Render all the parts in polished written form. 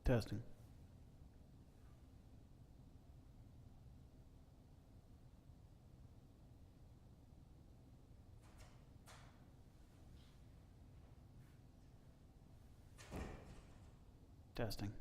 Testing. Testing.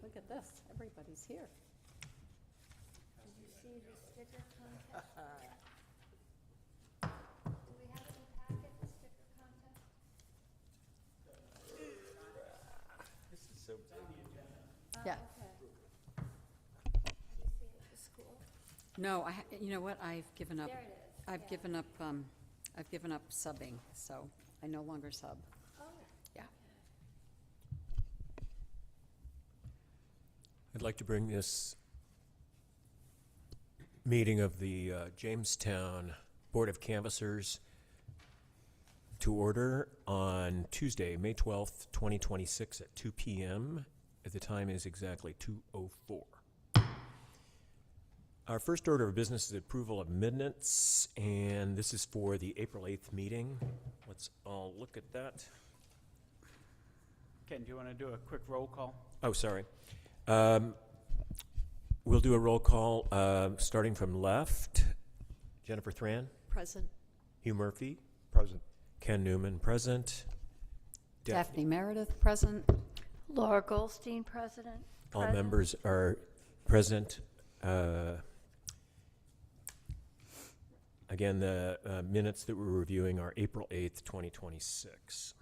Look at this, everybody's here. Did you see the sticker contest? Do we have it in the packet, the sticker contest? This is so big. Yeah. Okay. Have you seen it at the school? No, you know what, I've given up. There it is, I've yeah. given up subbing, so I no longer sub, Oh, yeah. I'd like to bring this meeting of the Jamestown Board of Canvassers to order on Tuesday, May 12th, 2026 at 2 p.m. The time is exactly 2:04. Our first order of business is approval of minutes, and this is for the April 8th meeting. Let's all look at that. Ken, do you want to do a quick roll call? Oh, sorry. We'll do a roll call, starting from left. Jennifer Thran, Present. Hugh Murphy, Present. Ken Newman, present. Daphne Meredith, present. Laura Goldstein, president. All Present. members are present. Again, the minutes that we're reviewing are April 8th, 2026.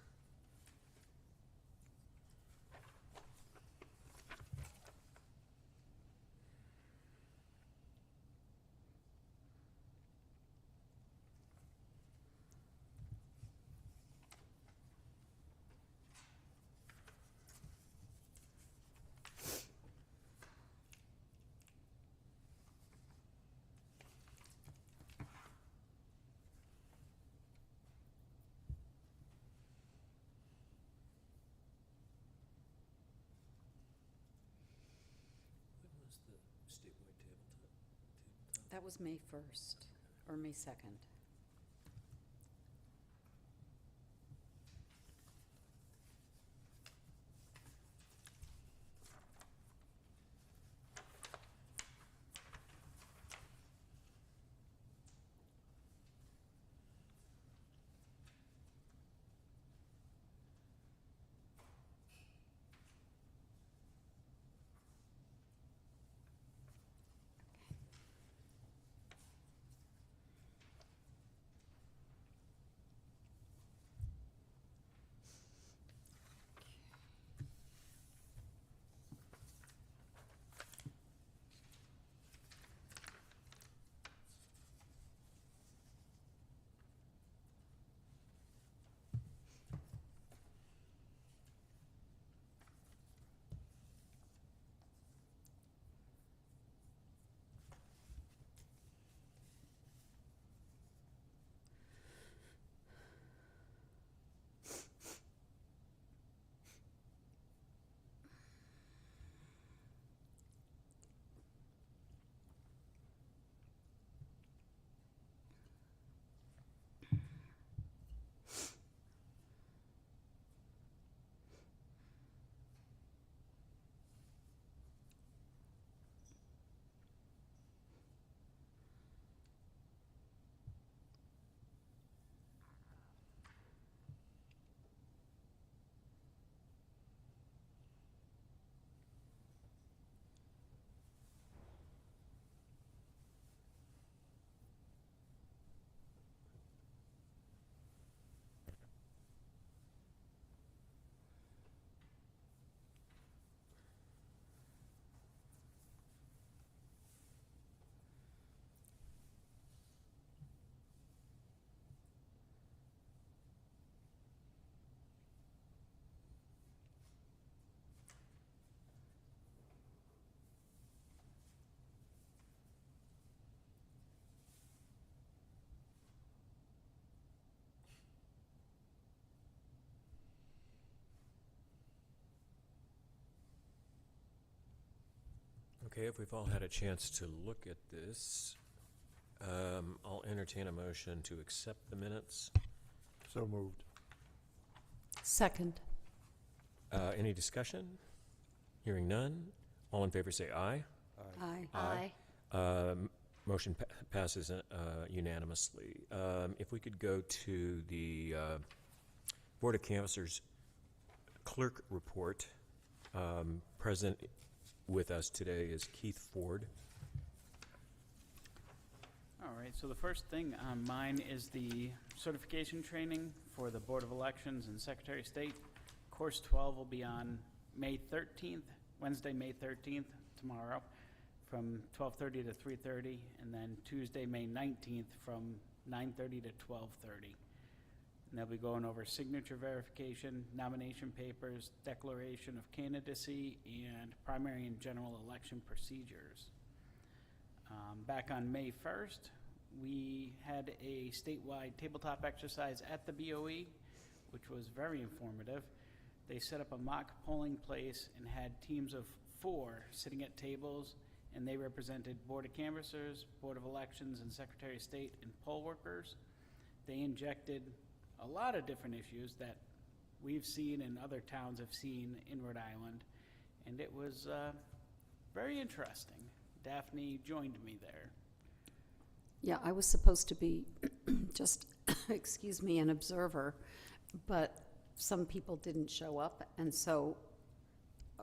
When was the statewide tabletop? That was May 1st, or May 2nd. Okay, if we've all had a chance to look at this, I'll entertain a motion to accept the minutes. So moved. Second. Any discussion? Hearing none. All in favor say aye. Aye. Aye. Motion passes unanimously. If we could go to the Board of Canvassers clerk report. Present with us today is Keith Ford. All right, so the first thing on mine is the certification training for the Board of Elections and Secretary of State. Course 12 will be on May 13th, Wednesday, May 13th, tomorrow, from 12:30 to 3:30, and then Tuesday, May 19th, from 9:30 to 12:30. And they'll be going over signature verification, nomination papers, declaration of candidacy, and primary and general election procedures. Back on May 1st, we had a statewide tabletop exercise at the BOE, which was very informative. They set up a mock polling place and had teams of 4 sitting at tables, and they represented Board of Canvassers, Board of Elections, and Secretary of State and poll workers. They injected a lot of different issues that we've seen and other towns have seen in Rhode Island, and it was very interesting. Daphne joined me there. Yeah, I was supposed to be just, excuse me, an observer, but some people didn't show up, and so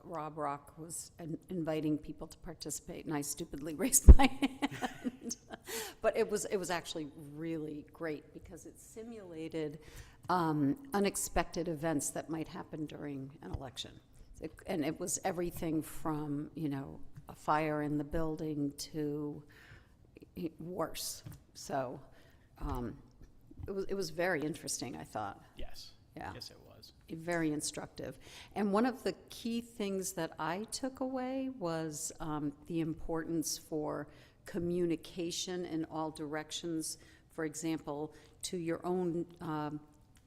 Rob Rock was inviting people to participate, and I stupidly raised my hand. But it was actually really great because it simulated unexpected events that might happen during an election. And it was everything from, a fire in the building to worse. So it was very interesting, I thought. Yes. Yeah. Yes, it was. Very instructive. And one of the key things that I took away was the importance for communication in all directions. For example, to your own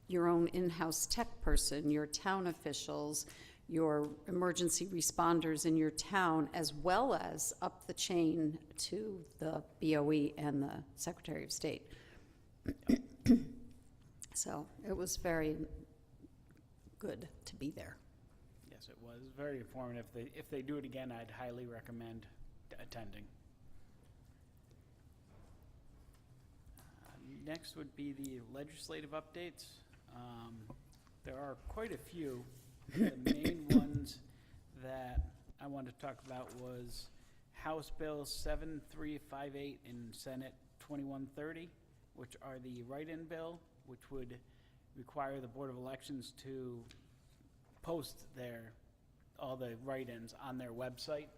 in-house tech person, your town officials, your emergency responders in your town, as well as up the chain to the BOE and the Secretary of State. So it was very good to be there. Yes, it was very informative. If they do it again, I'd highly recommend attending. Next would be the legislative updates. There are quite a few. The main ones that I wanted to talk about was House Bill 7358 and Senate 2130, which are the write-in bill, which would require the Board of Elections to post all the write-ins on their website,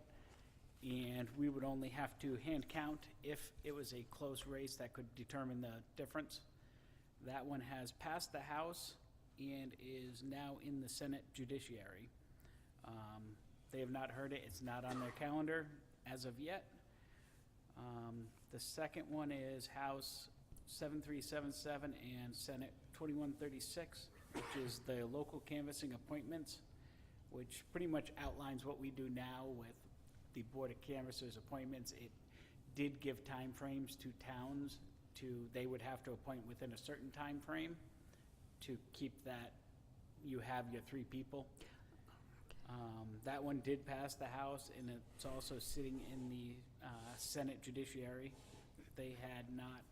and we would only have to hand count if it was a close race that could determine the difference. That one has passed the House and is now in the Senate Judiciary. They have not heard it. It's not on their calendar as of yet. The second one is House 7377 and Senate 2136, which is the local canvassing appointments, which pretty much outlines what we do now with the Board of Canvassers appointments. It did give time frames to towns they would have to appoint within a certain time frame to keep that you have your 3 people. That one did pass the House, and it's also sitting in the Senate Judiciary. They had not,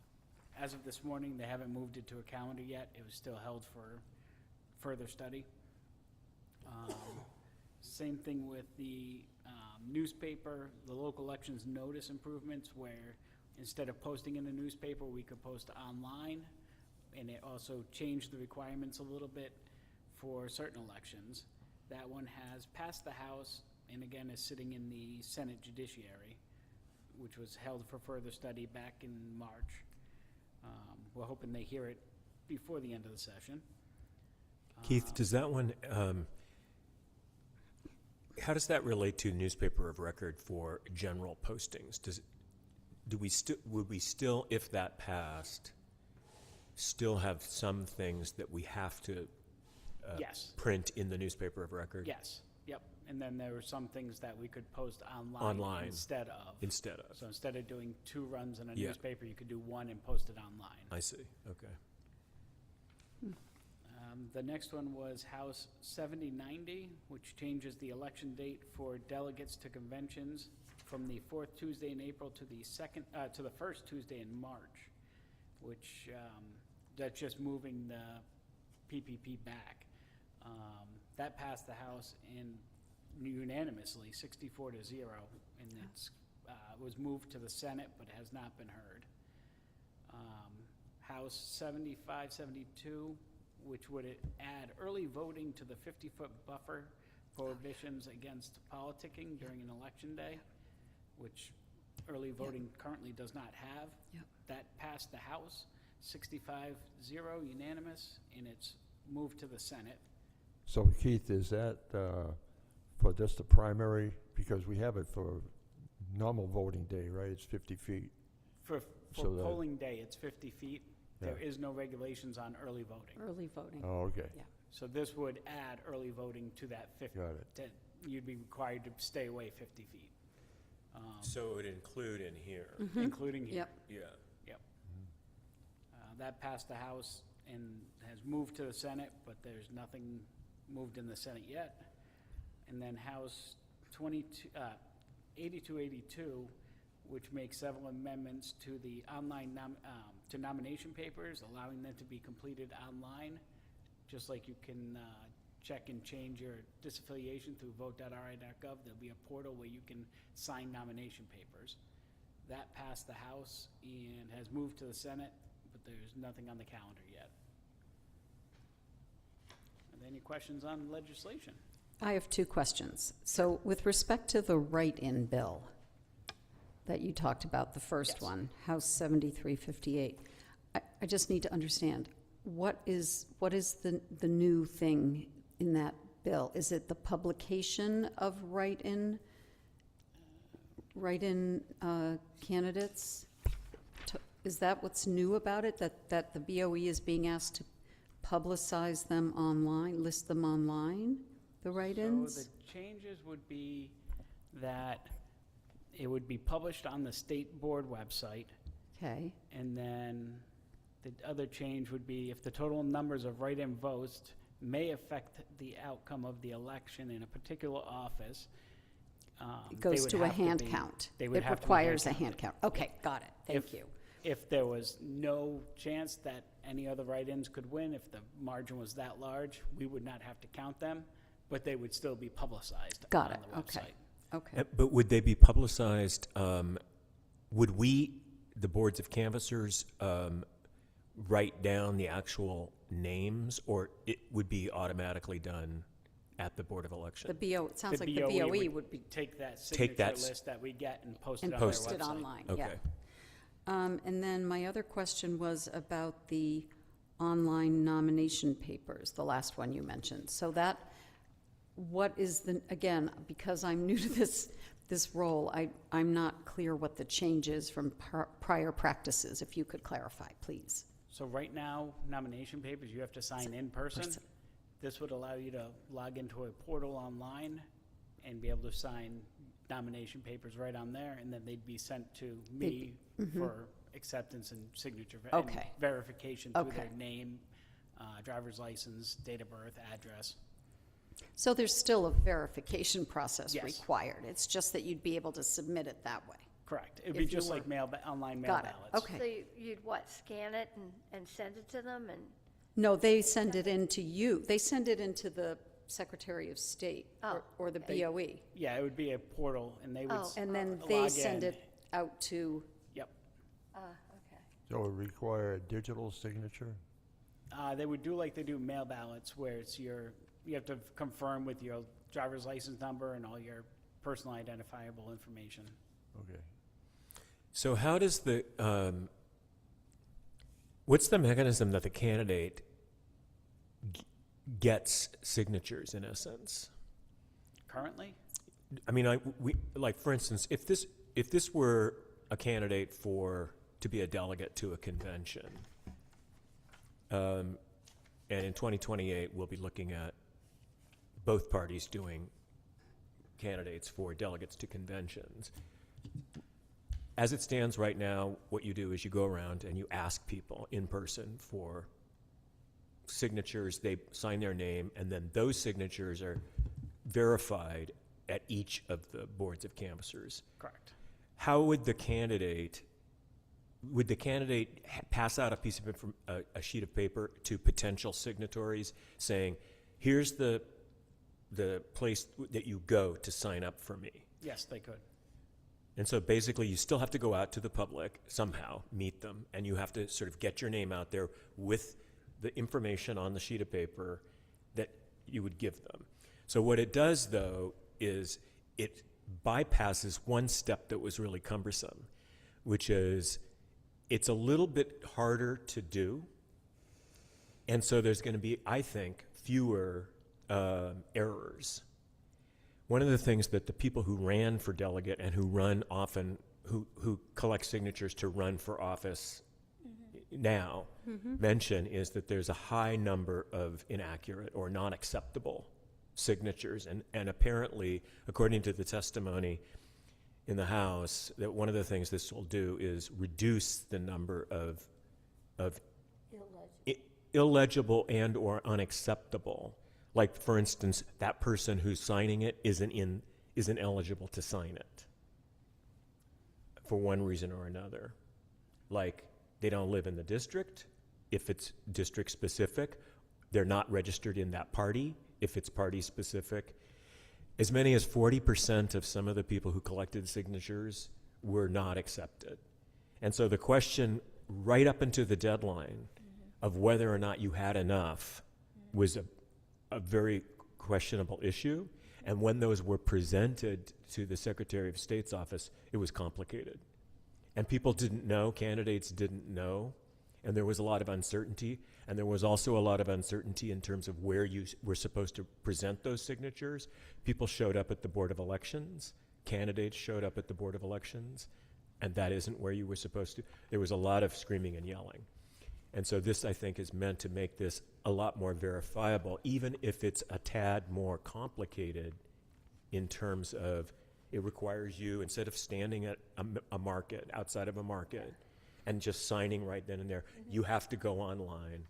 as of this morning, they haven't moved it to a calendar yet. It was still held for further study. Same thing with the newspaper, the local elections notice improvements, where instead of posting in the newspaper, we could post online, and it also changed the requirements a little bit for certain elections. That one has passed the House, and again is sitting in the Senate Judiciary, which was held for further study back in March. We're hoping they hear it before the end of the session. Keith, does that one, how does that relate to newspaper of record for general postings? Would we still, if that passed, still have some things that we have to Yes. print in the newspaper of record? Yes, yep. And then there were some things that we could post online instead of. So instead of doing 2 runs in a newspaper, you could do 1 and post it online. I see, okay. The next one was House 7090, which changes the election date for delegates to conventions from the 4th Tuesday in April to the first Tuesday in March, which that's just moving the PPP back. That passed the House, and unanimously, 64-0, and it's, was moved to the Senate, but has not been heard. House 7572, which would add early voting to the 50-foot buffer prohibitions against politicking during an election day, which early voting currently does not have. Yep. That passed the House, 65-0 unanimous, and it's moved to the Senate. So Keith, is that for just the primary? Because we have it for normal voting day, right? It's 50 feet. For So that- polling day, it's 50 feet. There Yeah. is no regulations on early voting. Early voting. Oh, okay. Yeah. So this would add early voting to that 50, Got it. that you'd be required to stay away 50 feet. So it would include in here. Including here. Yep. Yeah. That passed the House and has moved to the Senate, but there's nothing moved in the Senate yet. And then House 8282, which makes several amendments to the online to nomination papers, allowing them to be completed online, just like you can check and change your disaffiliation through vote.ri.gov. There'll be a portal where you can sign nomination papers. That passed the House and has moved to the Senate, but there's nothing on the calendar yet. Are there any questions on legislation? I have two questions. So with respect to the write-in bill that you talked about, the first Yes. one, House 7358, I just need to understand, what is the new thing in that bill? Is it the publication of write-in candidates? Is that what's new about it, that the BOE is being asked to publicize them online, list them online, the write-ins? So the changes would be that it would be published on the state board website, Okay, and then the other change would be if the total numbers of write-in votes may affect the outcome of the election in a particular office. it they goes would to a have hand be- count. they would It have to be requires a hand hand count. Okay, got it, thank If- you. If there was no chance that any other write-ins could win, if the margin was that large, we would not have to count them, but they would still be publicized Got on it, the okay. website. Okay, But would they be publicized, would we, the boards of canvassers, write down the actual names, or it would be automatically done at the Board of the Election? BO, it sounds The like the BOE would be Take that Take that signature list that we get and post it and on their website. posted online, yeah. Okay. And then my other question was about the online nomination papers, the last one you mentioned. So that, what is the, again, because I'm new to this role, I'm not clear what the change is from prior practices. If you could clarify, please. So right now, nomination papers, you have to sign in person. Person. This would allow you to log into a portal online and be able to sign nomination papers right on there, and then they'd be sent to me for acceptance and signature and Okay. verification through their Okay. name, driver's license, date of birth, address. So there's still a verification process Yes. required. It's just that you'd be able to submit it that way. Correct. It'd If be you just were- like online mail Got it. ballots. Okay. So you'd what, scan it and send it to them and, No, they send it in to you. They send it into the Secretary of State or the They- BOE. Yeah, it would be a portal, and they would, Oh. And then log they send in. it out to, yep. okay. So it require a digital signature? They would do like they do mail ballots, where it's you have to confirm with your driver's license number and all your personal identifiable information. Okay. So how does the, what's the mechanism that the candidate gets signatures, in essence? Currently, I mean, like, for instance, if this were a candidate to be a delegate to a convention, and in 2028, we'll be looking at both parties doing candidates for delegates to conventions. As it stands right now, what you do is you go around and you ask people in person for signatures, they sign their name, and then those signatures are verified at each of the boards of canvassers. correct. How would the candidate pass out a piece of a sheet of paper to potential signatories saying, here's the the place that you go to sign up for me. Yes, they could. And so basically, you still have to go out to the public somehow, meet them, and you have to sort of get your name out there with the information on the sheet of paper that you would give them. So what it does, though, is it bypasses one step that was really cumbersome, which is it's a little bit harder to do. And so there's going to be, I think, fewer errors. One of the things that the people who ran for delegate and who run often, who collect signatures to run for office now mention is that there's a high number of inaccurate or non-acceptable signatures. And apparently, according to the testimony in the House, that one of the things this will do is reduce the number of illegible and or unacceptable. Like, for instance, that person who's signing it isn't eligible to sign it for one reason or another. Like, they don't live in the district, if it's district specific. They're not registered in that party, if it's party specific. As many as 40% of some of the people who collected signatures were not accepted. And so the question right up into the deadline of whether or not you had enough was a very questionable issue. And when those were presented to the Secretary of State's office, it was complicated. And people didn't know, candidates didn't know, and there was a lot of uncertainty. And there was also a lot of uncertainty in terms of where you were supposed to present those signatures. People showed up at the Board of Elections, candidates showed up at the Board of Elections, and that isn't where you were supposed to. There was a lot of screaming and yelling. And so this, I think, is meant to make this a lot more verifiable, even if it's a tad more complicated in terms of it requires you, instead of standing at a market, outside of a market, and just signing right then and there, you have to go online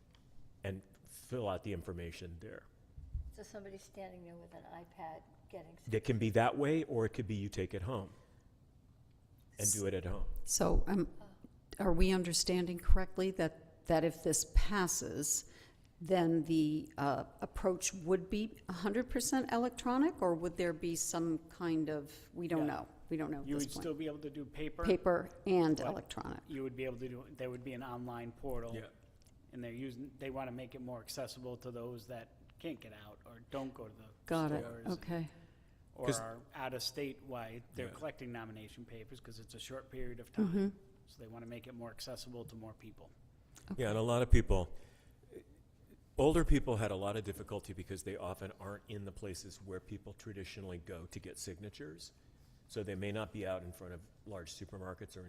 and fill out the information there. So somebody's standing there with an iPad getting. It can be that way, or it could be you take it home and do it at home. So are we understanding correctly that if this passes, then the approach would be 100% electronic, or would there be some kind of, we don't Yeah. know. We don't know at You this would point. still be able to do paper. Paper and But electronic. You would be able to do, there would be an online portal. Yeah. And they want to make it more accessible to those that can't get out or don't go to the Got it, stores. okay. Or 'Cause- are out of state while they're Yeah. collecting nomination papers because it's a short period of Mm-hmm. time. So they want to make it more accessible to more people. Yeah, and a lot of people, older people had a lot of difficulty because they often aren't in the places where people traditionally go to get signatures. So they may not be out in front of large supermarkets or,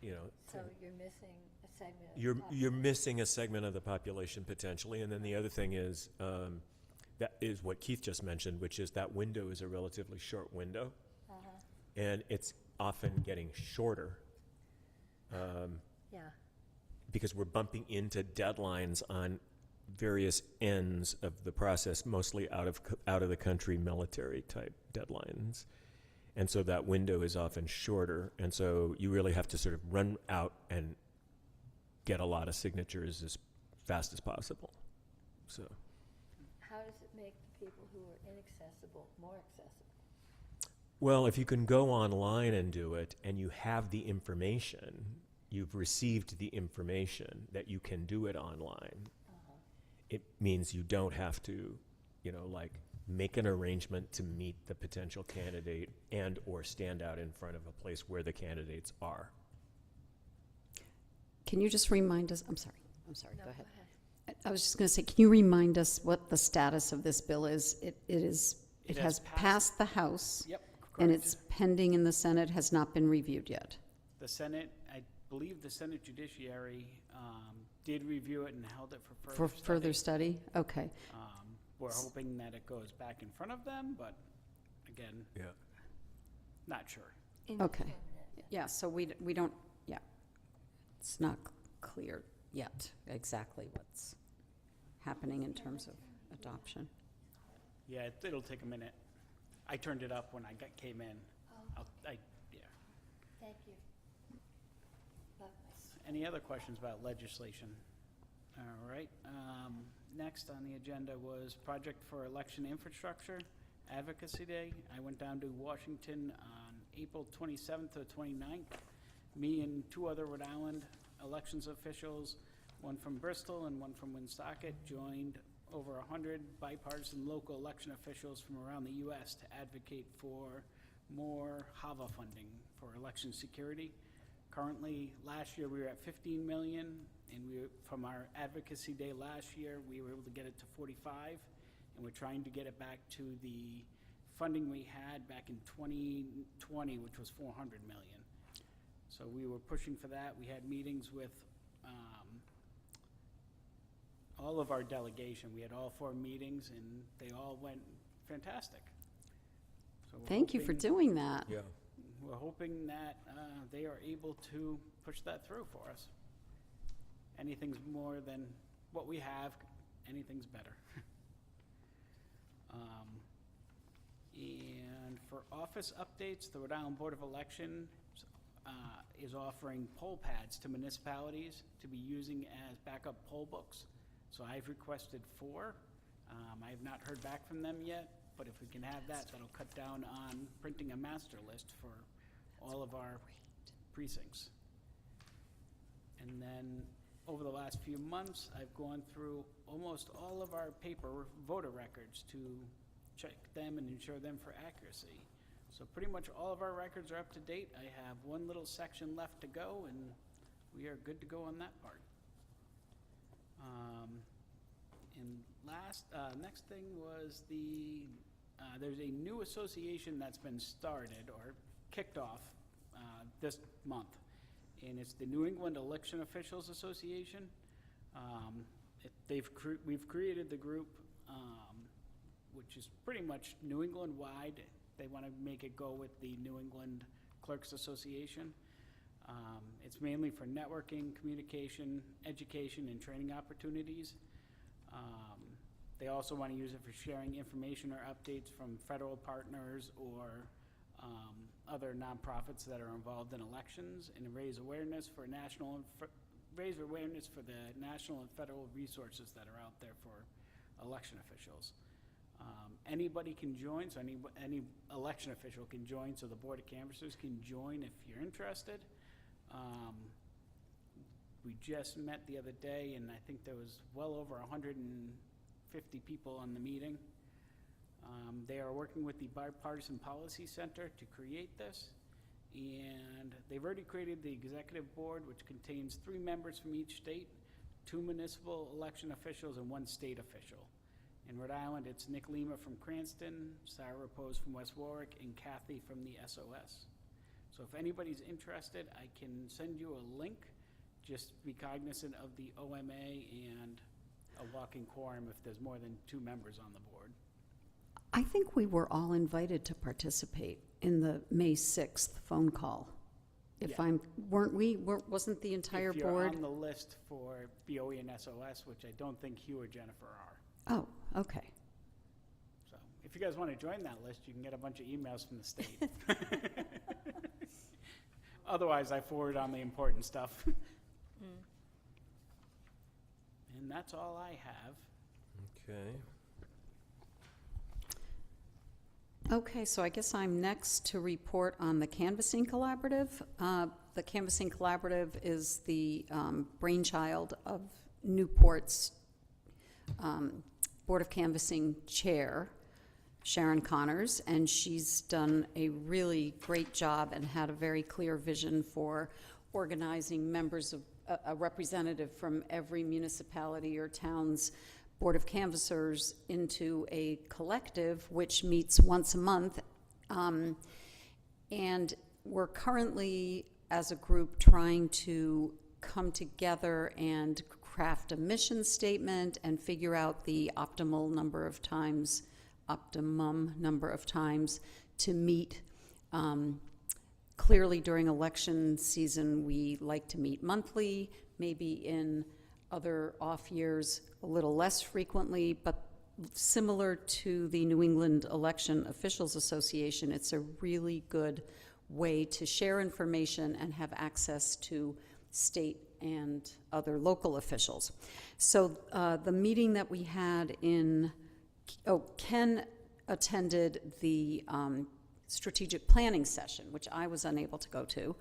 you know, So you're missing a segment. of the you're population. missing a segment of the population potentially. And then the other thing is, that is what Keith just mentioned, which is that window is a relatively short window. And it's often getting shorter. Yeah, Because we're bumping into deadlines on various ends of the process, mostly out of the country military type deadlines. And so that window is often shorter. And so you really have to sort of run out and get a lot of signatures as fast as possible. So, how does it make the people who are inaccessible more accessible? well, if you can go online and do it and you have the information, you've received the information that you can do it online, it means you don't have to, like, make an arrangement to meet the potential candidate and or stand out in front of a place where the candidates are. Can you just remind us, I'm sorry, No, go ahead. I was just going to say, can you remind us what the status of this bill is? It It has has passed the House, Yep, and correct. it's pending in the Senate, has not been reviewed yet. The Senate, I believe the Senate Judiciary did review it and held it for For further study. study? Okay. We're hoping that it goes back in front of them, but again, Yeah. not sure. Okay. Indeterminate. Yeah, so we don't, yeah. It's not clear yet exactly what's happening in terms of adoption. Yeah, it'll take a minute. I turned it up when I came in. Oh, Yeah. thank you. Lovely. Any other questions about legislation? All right, next on the agenda was Project for Election Infrastructure Advocacy Day. I went down to Washington on April 27th or 29th. Me and two other Rhode Island elections officials, one from Bristol and one from Woonsocket, joined over 100 bipartisan local election officials from around the U.S. to advocate for more HAVA funding for election security. Currently, last year we were at 15 million, and from our advocacy day last year, we were able to get it to 45, and we're trying to get it back to the funding we had back in 2020, which was 400 million. So we were pushing for that. We had meetings with all of our delegation. We had all 4 meetings, and they all went fantastic. So we're Thank you for hoping- doing that. Yeah. We're hoping that they are able to push that through for us. Anything's more than what we have, anything's better. And for office updates, the Rhode Island Board of Elections is offering poll pads to municipalities to be using as backup poll books. So I've requested 4. I have not heard back from them yet, but if we can have that, that'll cut down on printing a master list for all of our precincts. And then over the last few months, I've gone through almost all of our paper voter records to check them and ensure them for accuracy. So pretty much all of our records are up to date. I have one little section left to go, and we are good to go on that part. And next thing was there's a new association that's been started or kicked off this month, and it's the New England Election Officials Association. We've created the group, which is pretty much New England wide. They want to make it go with the New England Clerks Association. It's mainly for networking, communication, education, and training opportunities. They also want to use it for sharing information or updates from federal partners or other nonprofits that are involved in elections, and raise awareness for the national and federal resources that are out there for election officials. Anybody can join, so any election official can join, so the Board of Canvassers can join if you're interested. We just met the other day, and I think there was well over 150 people on the meeting. They are working with the Bipartisan Policy Center to create this, and they've already created the executive board, which contains 3 members from each state, 2 municipal election officials, and 1 state official. In Rhode Island, it's Nick Lima from Cranston, Sarah Repose from West Warwick, and Kathy from the SOS. So if anybody's interested, I can send you a link. Just be cognizant of the OMA and a walking quorum if there's more than 2 members on the board. I think we were all invited to participate in the May 6th phone call. If Yeah. Wasn't the entire If you're board? on the list for BOE and SOS, which I don't think Hugh or Jennifer are. Oh, okay. So if you guys want to join that list, you can get a bunch of emails from the state. Otherwise, I forward on the important stuff. And that's all I have. Okay. Okay, so I guess I'm next to report on the Canvassing Collaborative. The Canvassing Collaborative is the brainchild of Newport's Board of Canvassing Chair, Sharon Connors, and she's done a really great job and had a very clear vision for organizing members of a representative from every municipality or town's Board of Canvassers into a collective which meets once a month. And we're currently, as a group, trying to come together and craft a mission statement and figure out the optimum number of times to meet. Clearly, during election season, we like to meet monthly, maybe in other off years a little less frequently, but similar to the New England Election Officials Association, it's a really good way to share information and have access to state and other local officials. So the meeting that we had Ken attended the strategic planning session, which I was unable to go to,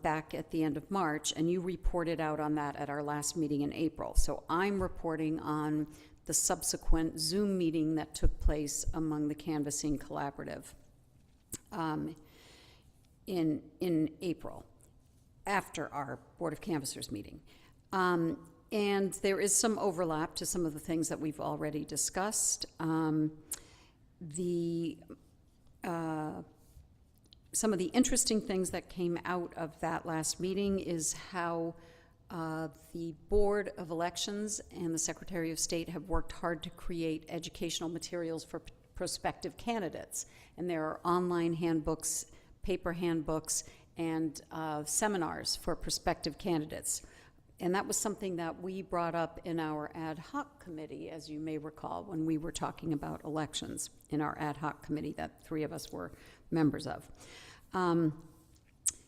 back at the end of March, and you reported out on that at our last meeting in April. So I'm reporting on the subsequent Zoom meeting that took place among the Canvassing Collaborative in April, after our Board of Canvassers meeting. And there is some overlap to some of the things that we've already discussed. Some of the interesting things that came out of that last meeting is how the Board of Elections and the Secretary of State have worked hard to create educational materials for prospective candidates. And there are online handbooks, paper handbooks, and seminars for prospective candidates. And that was something that we brought up in our ad hoc committee, as you may recall, when we were talking about elections in our ad hoc committee that 3 of us were members of.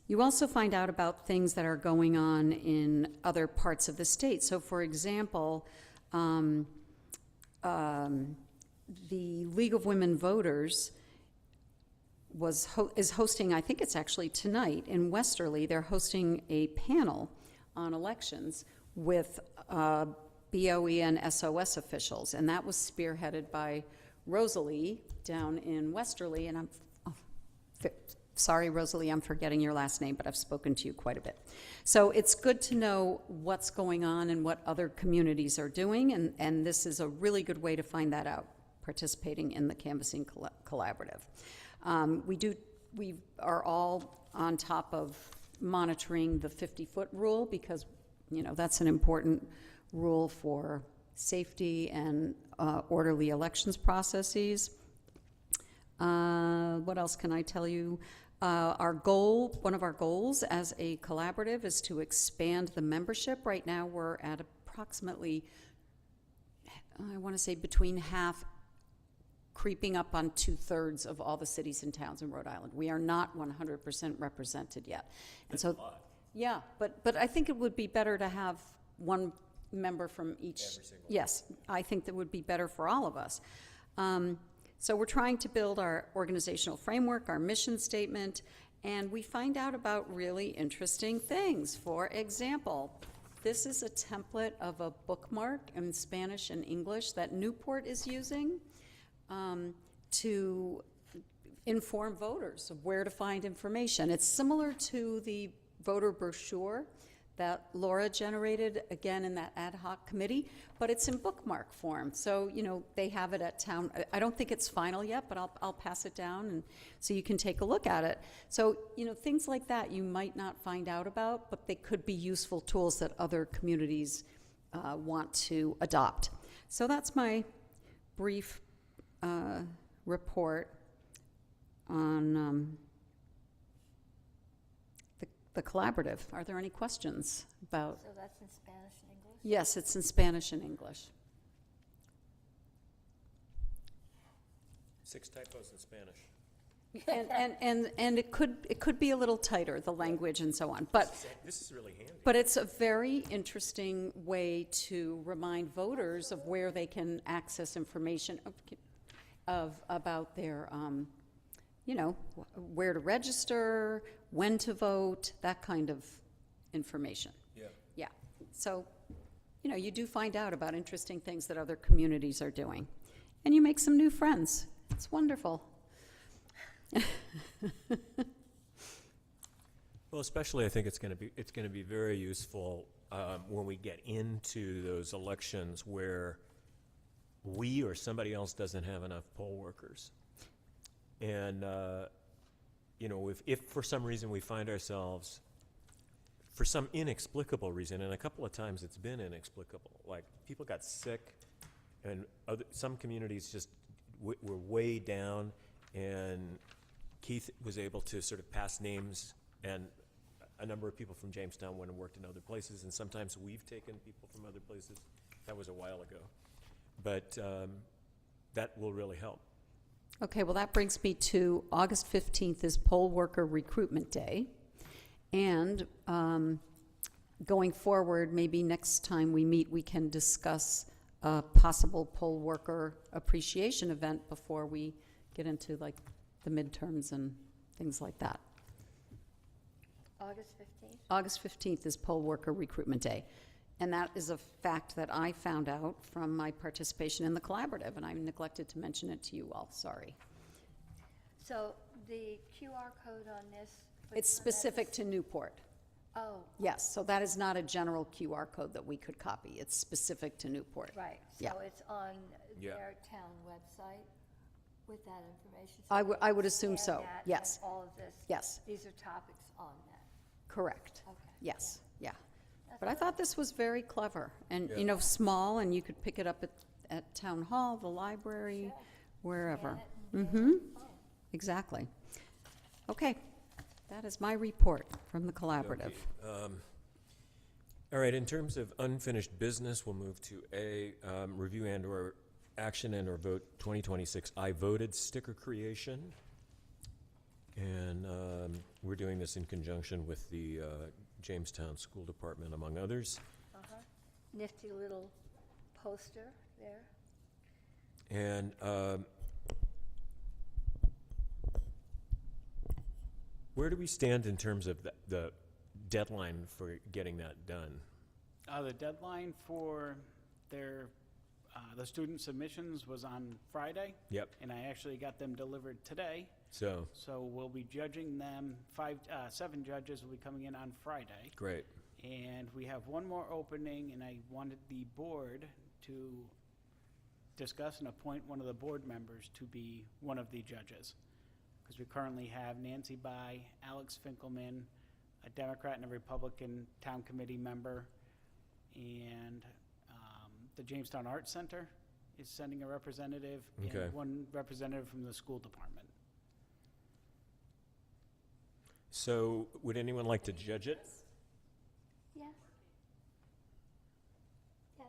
You also find out about things that are going on in other parts of the state. So, for example, the League of Women Voters is hosting, I think it's actually tonight, in Westerly, they're hosting a panel on elections with BOE and SOS officials, and that was spearheaded by Rosalie down in Westerly, and sorry, Rosalie, I'm forgetting your last name, but I've spoken to you quite a bit. So it's good to know what's going on and what other communities are doing, and this is a really good way to find that out, participating in the Canvassing Collaborative. We are all on top of monitoring the 50-foot rule, because, that's an important rule for safety and orderly elections processes. What else can I tell you? One of our goals as a collaborative is to expand the membership. Right now, we're at approximately, I want to say, between half, creeping up on 2/3 of all the cities and towns in Rhode Island. We are not 100% represented yet. And That's a lot. yeah, but I think it would be better to have one member from each. Every single. Yes, I think that would be better for all of us. So we're trying to build our organizational framework, our mission statement, and we find out about really interesting things. For example, this is a template of a bookmark in Spanish and English that Newport is using to inform voters of where to find information. It's similar to the voter brochure that Laura generated, again, in that ad hoc committee, but it's in bookmark form. So, they have it at town. I don't think it's final yet, but I'll pass it down, and so you can take a look at it. So, things like that you might not find out about, but they could be useful tools that other communities want to adopt. So that's my brief report on the collaborative. Are there any questions about? So that's in Spanish and English? Yes, it's in Spanish and English. 6 typos in Spanish. And it could be a little tighter, the language and so on, but This is really handy. but it's a very interesting way to remind voters of where they can access information about their where to register, when to vote, that kind of information. Yeah. Yeah. So, you do find out about interesting things that other communities are doing, and you make some new friends. It's wonderful. Well, especially I think it's going to be very useful when we get into those elections where we or somebody else doesn't have enough poll workers. And, if for some reason we find ourselves, for some inexplicable reason, and a couple of times it's been inexplicable, like people got sick and some communities just were way down, and Keith was able to sort of pass names, and a number of people from Jamestown went and worked in other places, and sometimes we've taken people from other places. That was a while ago. But that will really help. Okay, well, that brings me to August 15th is Poll Worker Recruitment Day. And going forward, maybe next time we meet, we can discuss a possible poll worker appreciation event before we get into like the midterms and things like that. August 15th? August 15th is poll worker recruitment day. And that is a fact that I found out from my participation in the collaborative, and I neglected to mention it to you all, sorry. So the QR code on this? It's specific to Newport. Oh, Yes, so that is not a general QR code that we could copy. It's specific to Newport. right. Yeah. So it's on Yeah. their town website with that information? So I we would- can I would assume scan so, that and yes. all of this? Yes. These are topics on that? Correct. Okay. Yes, yeah. That's But I good. thought this was very clever and, Yeah. you know, small, and you could pick it up at town hall, the library, Sure. wherever. Scan it and Mm-hmm, oh, exactly. Okay, that is my report from the collaborative. Okay, all right, in terms of unfinished business, we'll move to A, review and/or action and/or vote 2026 I voted sticker creation. And we're doing this in conjunction with the Jamestown School Department, among others. uh-huh. Nifty little poster there. And where do we stand in terms of the deadline for getting that done? The deadline for their, the student submissions was on Friday, Yep, and I actually got them delivered today. so, So we'll be judging them, 7 judges will be coming in on Friday. great. And we have one more opening, and I wanted the board to discuss and appoint one of the board members to be one of the judges. Because we currently have Nancy Bai, Alex Finkelman, a Democrat and a Republican town committee member, and the Jamestown Arts Center is sending a representative, Okay. and one representative from the school department. So, would anyone like to judge it? Yes. Yes.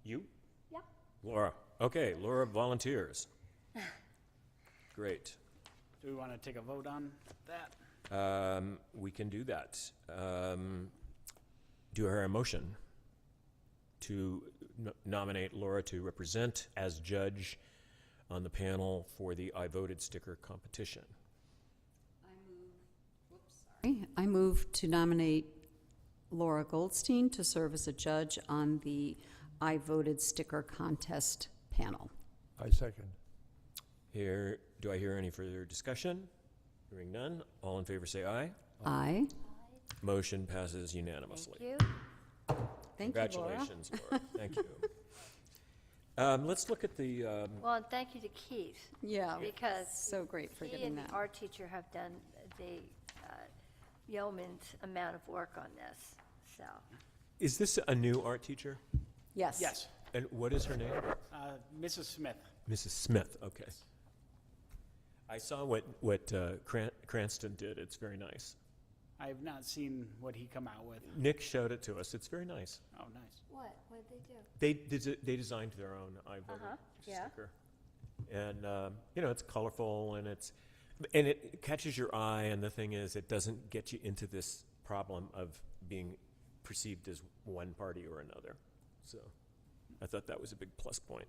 You? Yep. Laura. Okay, Laura volunteers. Great. Do we want to take a vote on that? We can do that. Do I hear a motion to nominate Laura to represent as judge on the panel for the I Voted sticker competition? I move to nominate Laura Goldstein to serve as a judge on the I Voted Sticker Contest panel. I second. Here, do I hear any further discussion? Hearing none, all in favor say aye. Aye. Motion passes unanimously. Thank you. Thank you, Laura. Congratulations, Laura. Thank you. Let's look at the, Well, and thank you to Keith, Yeah, because so great for he getting and that. the art teacher have done the yeoman's amount of work on this, so. is this a new art teacher? Yes. Yes. And what is her name? Mrs. Smith. Mrs. Smith, okay. I saw what Cranston did. It's very nice. I have not seen what he come out with. Nick showed it to us. It's very nice. Oh, nice. What did they do? They designed their own I Voted yeah. sticker. And, you know, it's colorful and it catches your eye, and the thing is, it doesn't get you into this problem of being perceived as one party or another. So I thought that was a big plus point.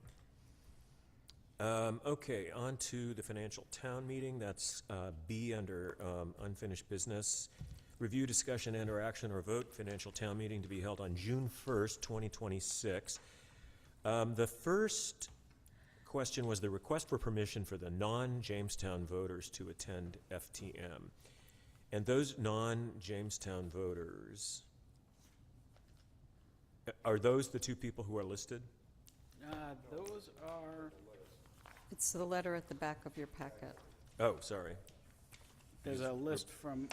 Okay, on to the financial town meeting. That's B under unfinished business. Review, discussion, and/or action or vote financial town meeting to be held on June 1st, 2026. The first question was the request for permission for the non-Jamestown voters to attend FTM. And those non-Jamestown voters, are those the two people who are listed? Those are, It's the letter at the back of your packet. Oh, sorry. there's a list from,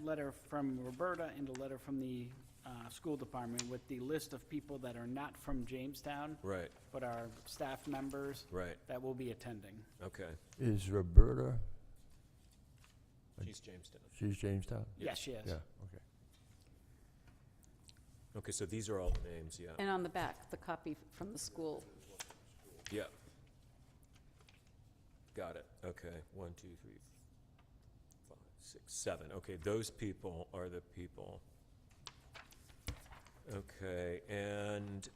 letter from Roberta and a letter from the school department with the list of people that are not from Jamestown, Right, but are staff members right, that will be attending. okay. Is Roberta, She's Jamestown. she's Jamestown? Yes, she is. Yeah, okay. Okay, so these are all the names, yeah. And on the back, the copy from the school. Yeah. Got it, okay. 1, 2, 3, 5, 6, 7. Okay, those people are the people Okay, and,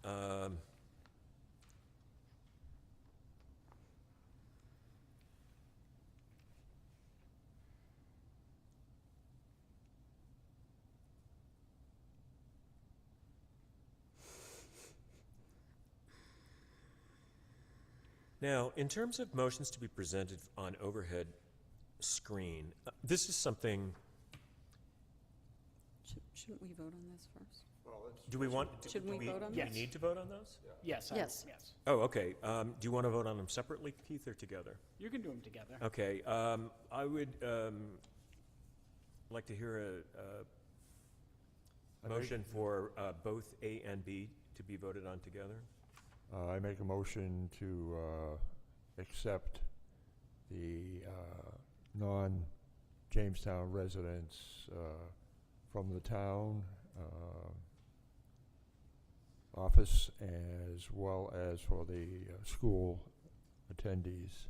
now, in terms of motions to be presented on overhead screen, this is something, Shouldn't we vote on this first? do we want? do- Shouldn't do we vote on Do this? we need to vote on those? Yes, Yes. yes. Oh, okay. Do you want to vote on them separately, Keith, or together? You can do them together. Okay, I would like to hear a motion for both A and B to be voted on together. I make a motion to accept the non-Jamestown residents from the town office, as well as for the school attendees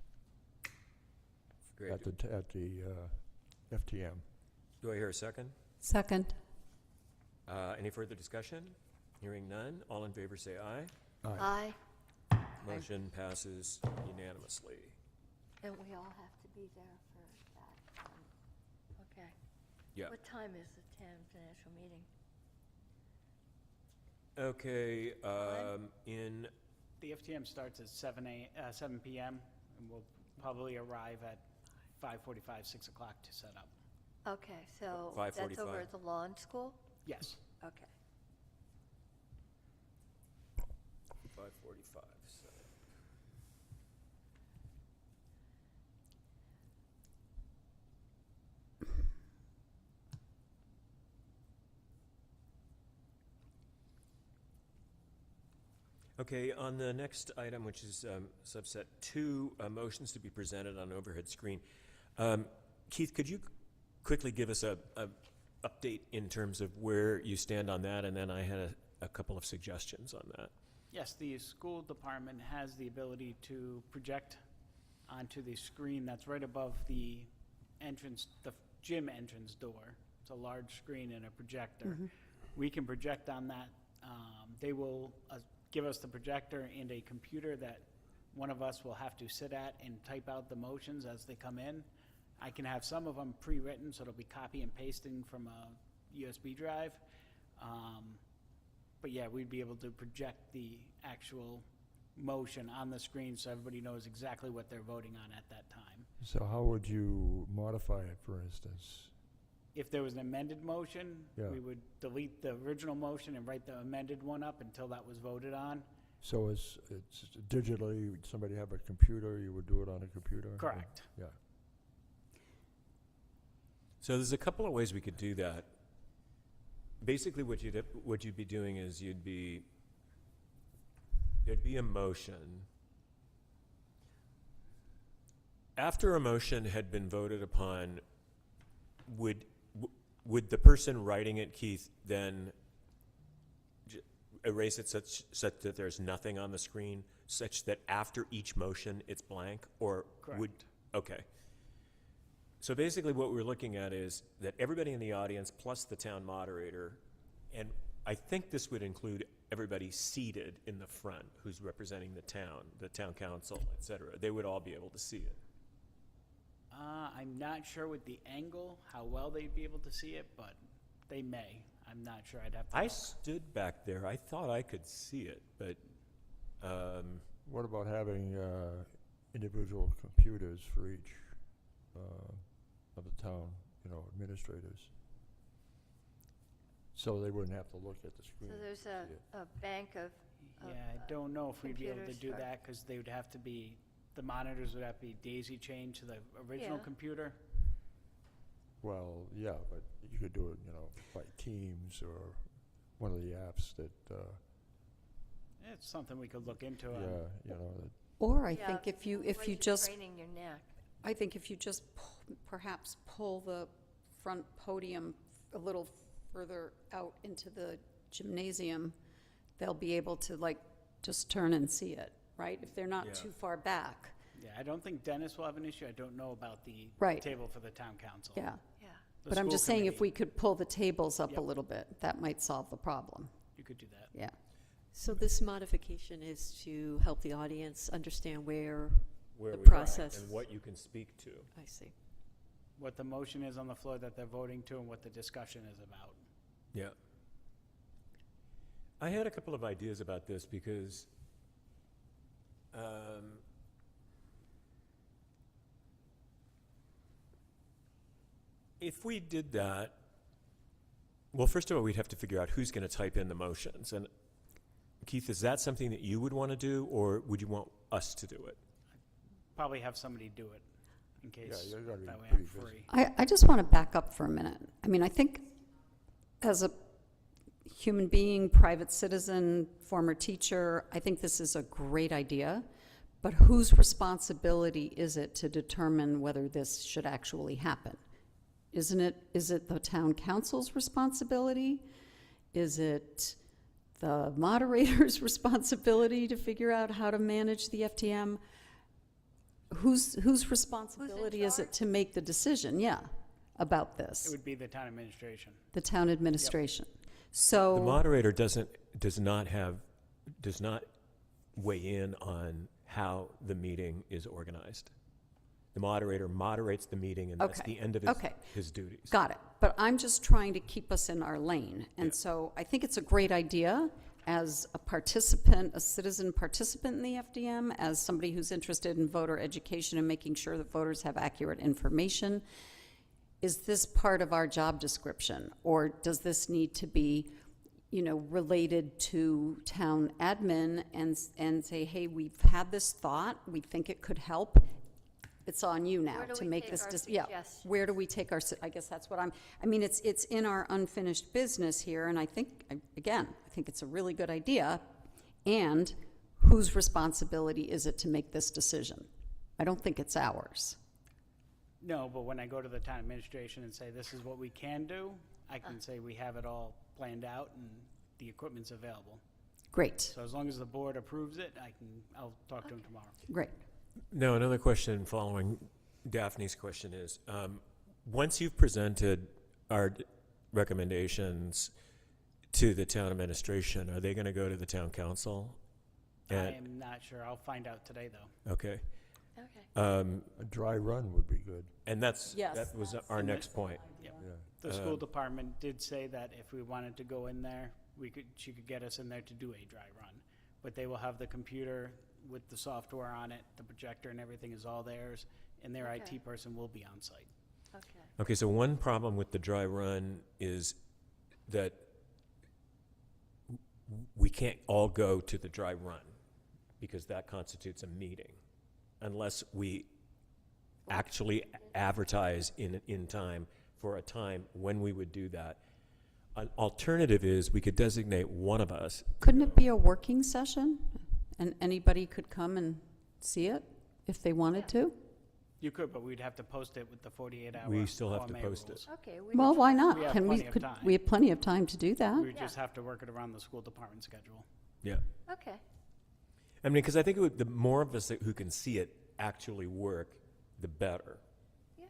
Great. at the FTM. Do I hear a second? Second. Any further discussion? Hearing none. All in favor say aye. Aye, Motion passes unanimously. and we all have to be there for that. Okay. Yeah. What time is the town financial meeting? Okay, Time? in, The FTM starts at 7 p.m., and we'll probably arrive at 5:45, 6 o'clock to set up. Okay, so that's over 5:45. at the lawn school? Yes. Okay. 5:45, so. Okay, on the next item, which is subset 2, motions to be presented on overhead screen. Keith, could you quickly give us a update in terms of where you stand on that? And then I had a couple of suggestions on that. Yes, the school department has the ability to project onto the screen that's right above the entrance, the gym entrance door. It's a large screen and a projector. We can project on that. They will give us the projector and a computer that one of us will have to sit at and type out the motions as they come in. I can have some of them pre-written, so it'll be copy and pasting from a USB drive. But yeah, we'd be able to project the actual motion on the screen so everybody knows exactly what they're voting on at that time. So how would you modify it, for instance? If there was an amended motion, Yeah. we would delete the original motion and write the amended one up until that was voted on. So it's digitally, somebody have a computer, you would do it on a computer? Correct. Yeah. So there's a couple of ways we could do that. Basically, what you'd be doing is there'd be a motion. After a motion had been voted upon, would the person writing it, Keith, then erase it such that there's nothing on the screen, such that after each motion it's blank, or would? Correct. Okay. So basically what we're looking at is that everybody in the audience plus the town moderator, and I think this would include everybody seated in the front who's representing the town council, et cetera, they would all be able to see it. I'm not sure with the angle, how well they'd be able to see it, but they may. I'm not sure. I'd have to I look. stood back there, I thought I could see it, but, What about having individual computers for each of the town, administrators? So they wouldn't have to look at the screen. So there's to see it. a bank of, Yeah, I don't know if we'd be able to computers do for- that, because they would have to be, the monitors would have to be daisy chained to the original Yeah. computer. Well, yeah, but you could do it, by Teams or one of the apps that, It's something we could look into. that Or I yeah, think if you otherwise you're just, craning your neck. I think if you just perhaps pull the front podium a little further out into the gymnasium, they'll be able to just turn and see it, right? If they're not Yeah. too far back. Yeah, I don't think Dennis will have an issue. I don't know about the Right. table for the town council. Yeah. Yeah. The But I'm school just saying if committee, we could pull the tables up a Yep. little bit, that might solve the problem. You could do that. Yeah. So this modification is to help the audience understand where Where the we are process. and what you can speak to. I see. What the motion is on the floor that they're voting to and what the discussion is about. Yeah. I had a couple of ideas about this because if we did that, well, first of all, we'd have to figure out who's going to type in the motions. And Keith, is that something that you would want to do, or would you want us to do it? Probably have somebody do it in case you're gonna be that way pretty I'm busy. free. I just want to back up for a minute. I mean, I think as a human being, private citizen, former teacher, I think this is a great idea. But whose responsibility is it to determine whether this should actually happen? Is it the town council's responsibility? Is it the moderator's responsibility to figure out how to manage the FTM? Whose responsibility is it to make the decision, about It this? would be the town administration. The town administration. The So, moderator does not weigh in on how the meeting is organized. The moderator moderates the meeting, and that's Okay, the end of okay. his duties. got it. But I'm just trying to keep us in our lane. And Yeah. so I think it's a great idea as a participant, a citizen participant in the FDM, as somebody who's interested in voter education and making sure that voters have accurate information. Is this part of our job description? Or does this need to be, related to town admin and say, hey, we've had this thought, we think it could help. It's on you now Where do to we make take this, our yeah. suggestions? Where do we take our, I guess that's what it's in our unfinished business here, and I think it's a really good idea. And whose responsibility is it to make this decision? I don't think it's ours. No, but when I go to the town administration and say, this is what we can do, I can say we have it all planned out and the equipment's available. Great, So as long as the board approves it, I'll talk to them tomorrow. great. Now, another question following Daphne's question is, once you've presented our recommendations to the town administration, are they going to go to the town council? I And, am not sure. I'll find out today, though. okay. Okay. A dry run would be good. And that Yes, was our next point. Yeah. The school department did say that if we wanted to go in there, she could get us in there to do a dry run. But they will have the computer with the software on it, the projector and everything is all theirs, and their Okay. IT person will be on site. Okay. Okay, so one problem with the dry run is that we can't all go to the dry run because that constitutes a meeting unless we actually advertise in time for a time when we would do that. An alternative is we could designate one of us. Couldn't it be a working session? And anybody could come and see it if they wanted to? You could, but we'd have to post it with the 48-hour. We still have to OMA post it. rules. Okay. Well, why not? We have Can we, plenty of could, time. we have plenty of time to do that. We would just have to work it around the school department schedule. Yeah. Okay. I mean, because I think the more of us who can see it actually work, the better. Yeah.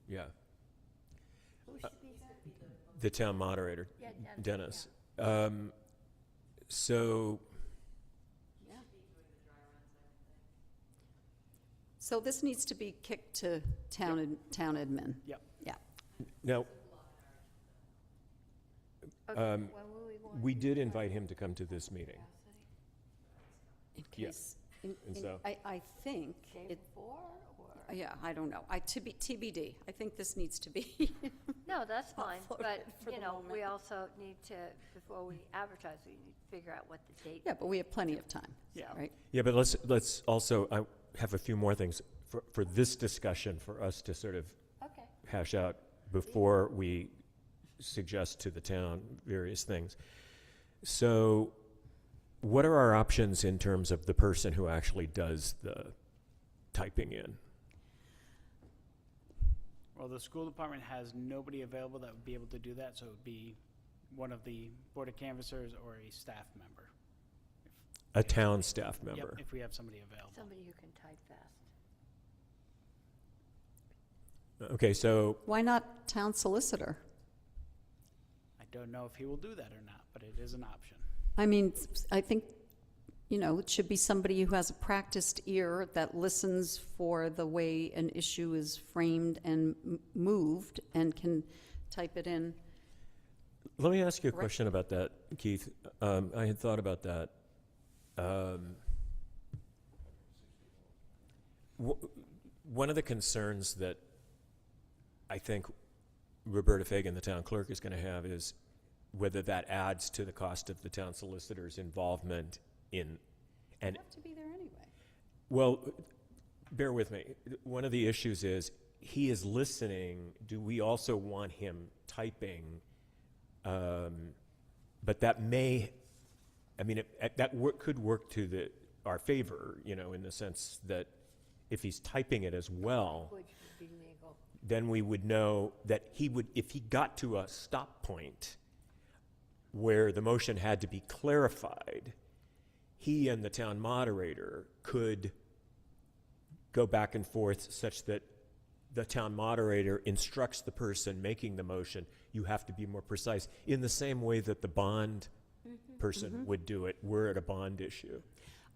Yeah. Who should be there? The town moderator, Yeah, Dennis. So, So this needs to be kicked to town admin. Yep. Yeah. now, Okay. When will we want? we did invite him to come to this meeting. In Yeah. case, And so- I think, Day it, before, or? yeah, I don't know. TBD. I think this needs to be, No, that's fine, but, floated for the we moment. also need to, before we advertise, we need to figure out what the date. yeah, but we have plenty of time, Yeah. right? Yeah, but let's also, I have a few more things for this discussion for us to sort of Okay. hash out before we suggest to the town various things. So what are our options in terms of the person who actually does the typing in? Well, the school department has nobody available that would be able to do that, so it would be one of the Board of Canvassers or a staff member. A town staff member? Yep, if we have somebody available. Somebody who can type fast. Okay, so, Why not town solicitor? I don't know if he will do that or not, but it is an option. I mean, I think, you know, it should be somebody who has a practiced ear that listens for the way an issue is framed and moved and can type it in. Let me ask you a Correct. question about that, Keith. I had thought about that. One of the concerns that I think Roberta Fagan, the town clerk, is going to have is whether that adds to the cost of the town solicitor's involvement in, and, Have to be there anyway. well, bear with me. One of the issues is he is listening. Do we also want him typing? But that may, I mean, could work to our favor, you know, in the sense that if he's typing it as well, Which would be legal. then we would know that he would, if he got to a stop point where the motion had to be clarified, he and the town moderator could go back and forth such that the town moderator instructs the person making the motion, you have to be more precise, in the same way that the bond person would do it, were it a bond issue.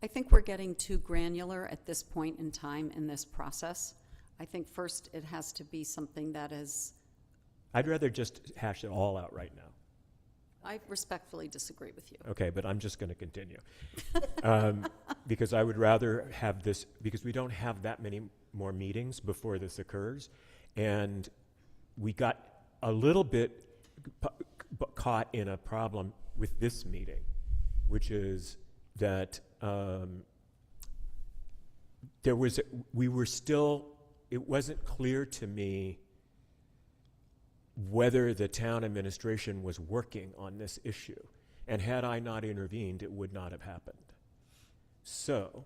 I think we're getting too granular at this point in time in this process. I think first it has to be something that is, I'd rather just hash it all out right now. I respectfully disagree with you. Okay, but I'm just going to continue. Because I would rather have this, because we don't have that many more meetings before this occurs. And we got a little bit caught in a problem with this meeting, which is that it wasn't clear to me whether the town administration was working on this issue. And had I not intervened, it would not have happened. So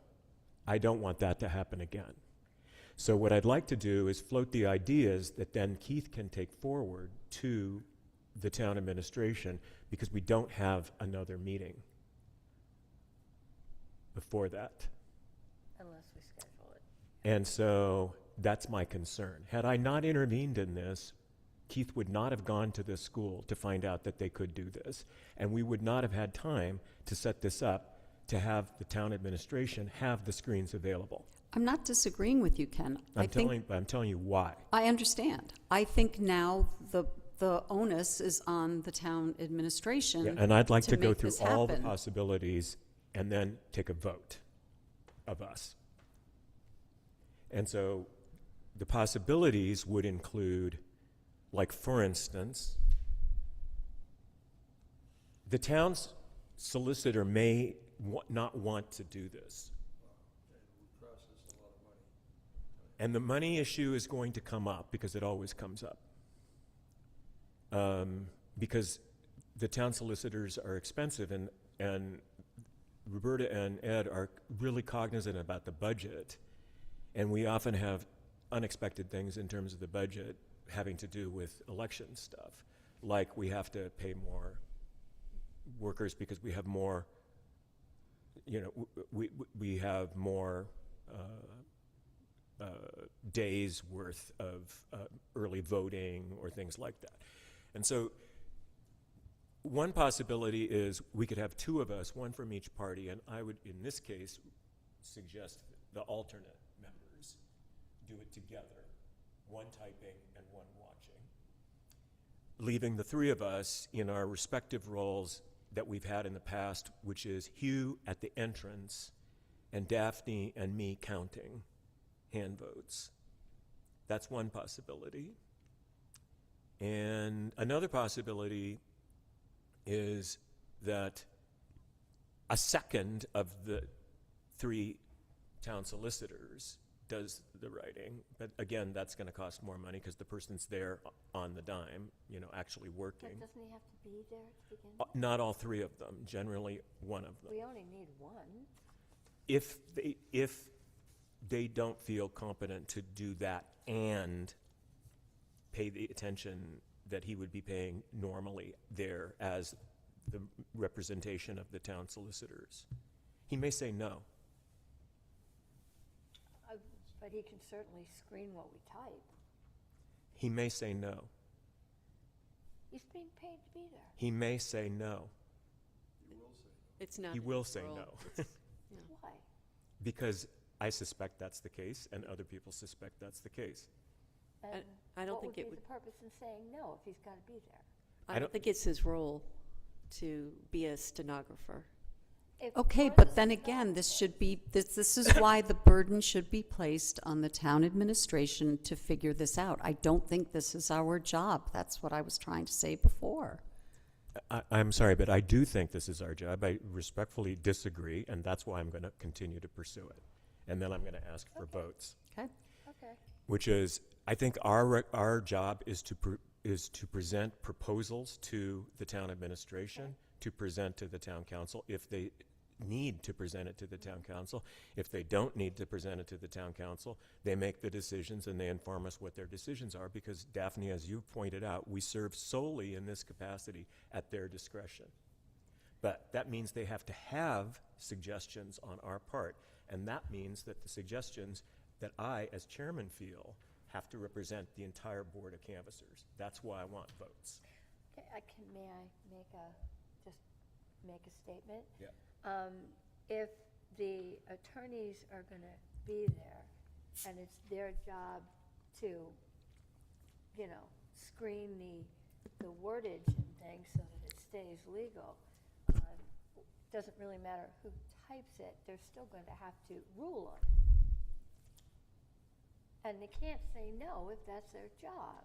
I don't want that to happen again. So what I'd like to do is float the ideas that then Keith can take forward to the town administration, because we don't have another meeting before that. Unless we schedule it. And so that's my concern. Had I not intervened in this, Keith would not have gone to this school to find out that they could do this. And we would not have had time to set this up to have the town administration have the screens available. I'm not disagreeing with you, Ken. I think I'm telling you why. I understand. I think now the onus is on the town administration. Yeah, and I'd like to go make through this all the happen. possibilities and then take a vote of us. And so the possibilities would include, like, for instance, the town's solicitor may not want to do this. And the money issue is going to come up, because it always comes up. Because the town solicitors are expensive, and Roberta and Ed are really cognizant about the budget. And we often have unexpected things in terms of the budget having to do with election stuff. Like we have to pay more workers because we have more, we have more days worth of early voting or things like that. And so one possibility is we could have two of us, one from each party, and I would, in this case, suggest the alternate members do it together, one typing and one watching, leaving the three of us in our respective roles that we've had in the past, which is Hugh at the entrance and Daphne and me counting hand votes. That's one possibility. And another possibility is that a second of the three town solicitors does the writing. But again, that's going to cost more money because the person's there on the dime, actually working. But doesn't he have to be there to begin with? Not all three of them, generally one of them. We only need one. If they don't feel competent to do that and pay the attention that he would be paying normally there as the representation of the town solicitors, he may say no. But he can certainly screen what we type. He may say no. Used to be being paid to be there. He may say no. It's not. He in will his say role. no. Why? Because I suspect that's the case, and other people suspect that's the case. And I don't what think would it be would, the purpose in saying no if he's got to be there? I I don't don't- think it's his role to be a stenographer. If Okay, you're but the then again, this stenographer- should be, this is why the burden should be placed on the town administration to figure this out. I don't think this is our job. That's what I was trying to say before. I'm sorry, but I do think this is our job. I respectfully disagree, and that's why I'm going to continue to pursue it. And then I'm going to ask for Okay. votes, Okay? Okay. which is, I think our job is to present proposals to the town administration, to present to the town council if they need to present it to the town council. If they don't need to present it to the town council, they make the decisions and they inform us what their decisions are, because Daphne, as you pointed out, we serve solely in this capacity at their discretion. But that means they have to have suggestions on our part, and that means that the suggestions that I, as chairman, feel have to represent the entire board of canvassers. That's why I want votes. Okay, may I just make a statement? Yeah. If the attorneys are going to be there, and it's their job to, you know, screen the wordage and things so that it stays legal, doesn't really matter who types it, they're still going to have to rule on it. And they can't say no if that's their job.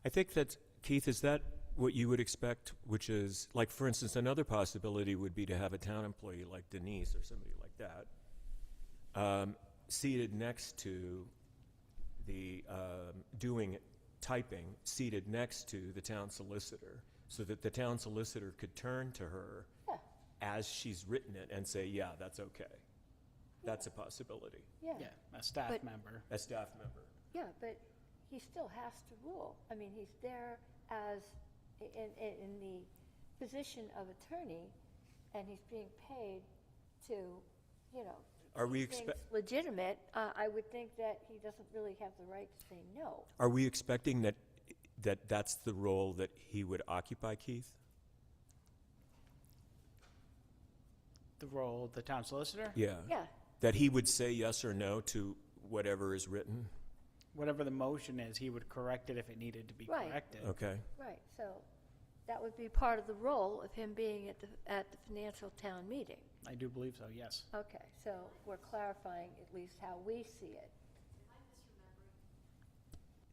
I think that, Keith, is that what you would expect, which is, like, for instance, another possibility would be to have a town employee like Denise or somebody like that seated next to the, typing, seated next to the town solicitor, so that the town solicitor could turn to her Yeah. as she's written it and say, yeah, that's okay. That's a possibility. Yeah. Yeah, a staff But- member. A staff member. Yeah, but he still has to rule. I mean, he's there as, in the position of attorney, and he's being paid to, you know, Are we keep things expect- legitimate. I would think that he doesn't really have the right to say no. Are we expecting that that's the role that he would occupy, Keith? The role of the town solicitor? Yeah. Yeah, That he would say yes or no to whatever is written? Whatever the motion is, he would correct it if it needed to be Right. corrected. Okay. right. So that would be part of the role of him being at the financial town meeting. I do believe so, yes. Okay, so we're clarifying at least how we see it.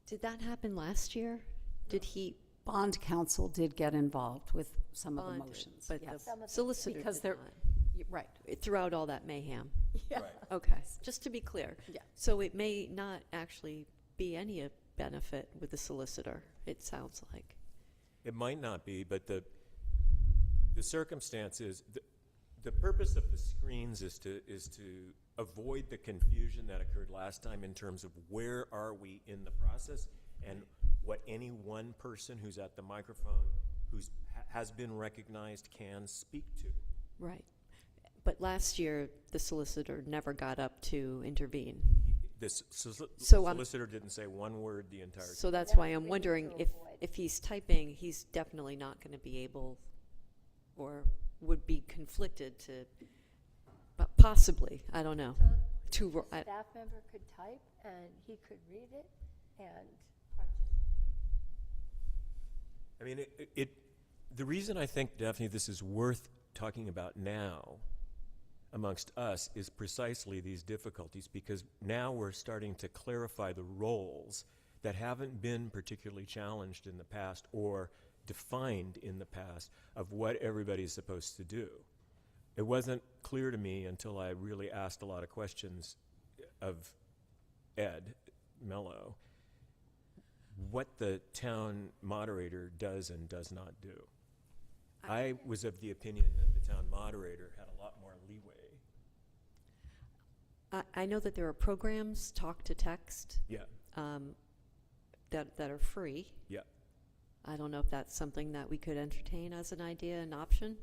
Did that happen last year? Did he Bond counsel did get involved with some of the bond it, motions, but yes. Some of the the- solicitor Because did they're- not? Right. Throughout all that mayhem? Yeah. Okay, just to be clear. Yeah. So it may not actually be any benefit with the solicitor, it sounds like. It might not be, but the circumstances, the purpose of the screens is to avoid the confusion that occurred last time in terms of where are we in the process and what any one person who's at the microphone has been recognized can speak to. Right. But last year, the solicitor never got up to intervene. This So I'm- solicitor didn't say one word the entire time. So that's That's why what I'm we need wondering to if, avoid. if he's typing, he's definitely not going to be able, or would be conflicted to, but possibly, I don't know. To, A I- staff member could type, and he could read it and participate. I mean, the reason I think, Daphne, this is worth talking about now amongst us is precisely these difficulties, because now we're starting to clarify the roles that haven't been particularly challenged in the past or defined in the past of what everybody's supposed to do. It wasn't clear to me until I really asked a lot of questions of Ed Mello what the town moderator does and does not do. I was of the opinion that the town moderator had a lot more leeway. I know that there are programs, talk to text, Yeah, that are free. yeah. I don't know if that's something that we could entertain as an idea, an option.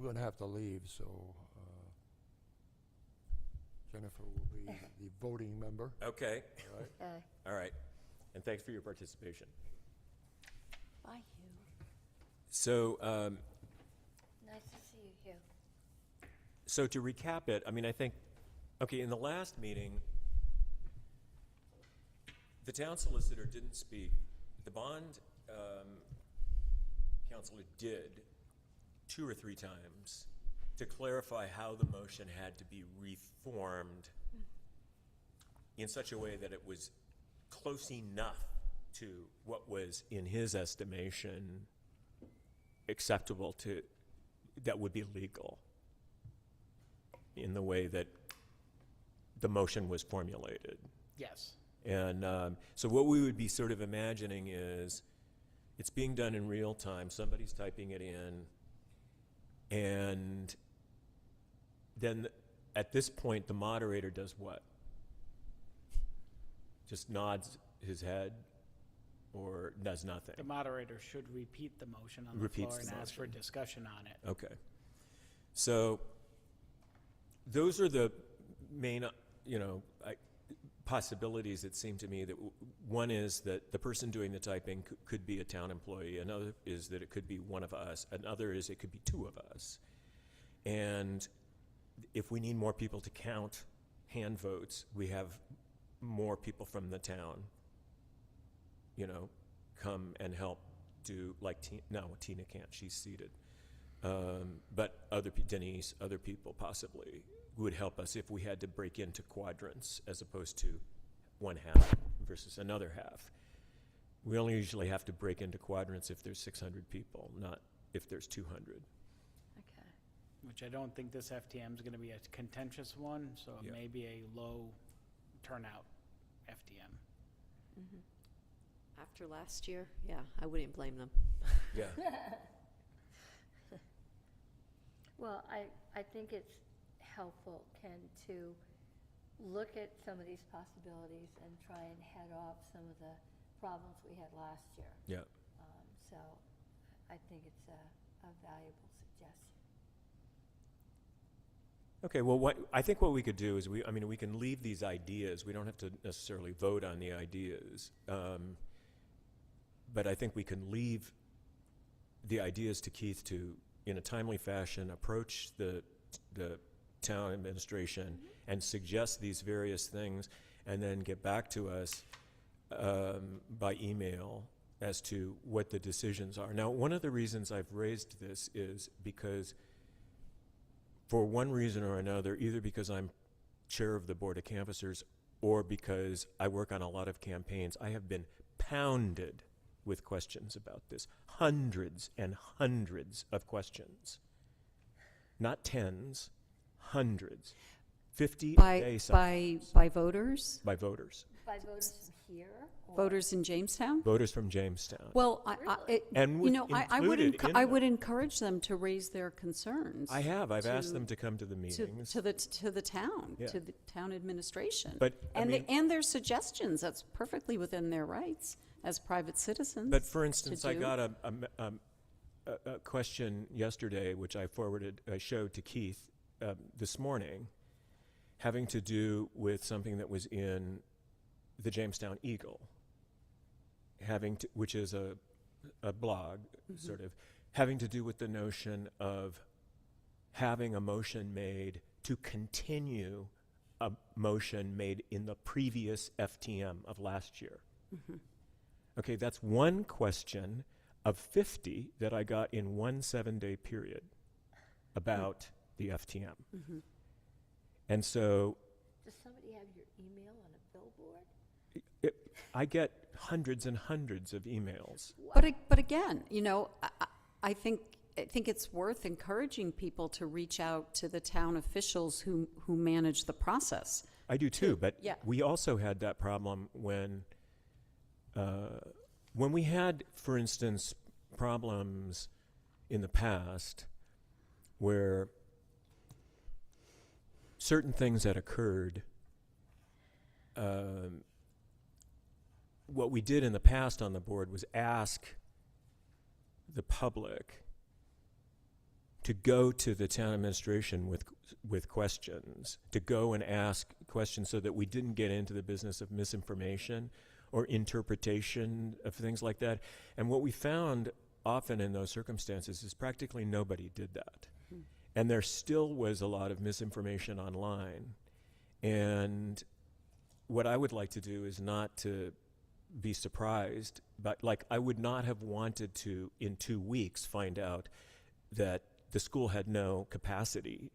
I'm gonna have to leave, so, Jennifer will be the voting member, Okay, all right? Okay. all right. And thanks for your participation. Bye, Hugh. So, Nice to see you, Hugh. so to recap it, I mean, I think, okay, in the last meeting, the town solicitor didn't speak. The bond counselor did 2 or 3 times to clarify how the motion had to be reformed in such a way that it was close enough to what was, in his estimation, acceptable to, that would be legal in the way that the motion was formulated. Yes. And so what we would be sort of imagining is it's being done in real time, somebody's typing it in, and then at this point, the moderator does what? Just nods his head or does nothing? The moderator should repeat the motion on the Repeats floor and the ask for motion. discussion on it. Okay. So those are the main, possibilities, it seemed to me, that one is that the person doing the typing could be a town employee. Another is that it could be one of us. Another is it could be 2 of us. And if we need more people to count hand votes, we have more people from the town, come and help do, like, no, Tina can't, she's seated. But Denise, other people possibly would help us if we had to break into quadrants as opposed to one half versus another half. We only usually have to break into quadrants if there's 600 people, not if there's 200. Okay. Which I don't think this FTM is going to be a contentious one, so it Yeah. may be a low turnout FTM. After last year, yeah, I wouldn't blame them. Yeah. Well, I think it's helpful, Ken, to look at some of these possibilities and try and head off some of the problems we had last year. Yeah. So I think it's a valuable suggestion. Okay, well, I think what we could do is we can leave these ideas. We don't have to necessarily vote on the ideas. But I think we can leave the ideas to Keith to, in a timely fashion, approach the town administration and suggest these various things, and then get back to us by email as to what the decisions are. Now, one of the reasons I've raised this is because, for one reason or another, either because I'm chair of the Board of Canvassers or because I work on a lot of campaigns, I have been pounded with questions about this. Hundreds and hundreds of questions. Not tens, hundreds. 50 a day sometimes. By voters? By voters. By voters from here? or- Voters in Jamestown? Voters from Jamestown. Well, Really? And I would included in I them. would encourage them to raise their concerns. I have. I've asked to- them to come to the meetings. To the town, Yeah. to the town administration. But, I mean- And their suggestions, that's perfectly within their rights as private citizens. But for instance, I do. got a question yesterday, which I showed to Keith this morning, having to do with something that was in the Jamestown Eagle, which is a blog, sort of, having to do with the notion of having a motion made to continue a motion made in the previous FTM of last year. Okay, that's one question of 50 that I got in one 7-day period about the FTM. And so Does somebody have your email on a billboard? I get hundreds and hundreds of emails. But again, I think it's worth encouraging people to reach out to the town officials who manage the process. I do too, but yeah. we also had that problem when we had, for instance, problems in the past where certain things that occurred, what we did in the past on the board was ask the public to go to the town administration with questions, to go and ask questions so that we didn't get into the business of misinformation or interpretation of things like that. And what we found often in those circumstances is practically nobody did that. And there still was a lot of misinformation online. And what I would like to do is not to be surprised, but like I would not have wanted to, in 2 weeks, find out that the school had no capacity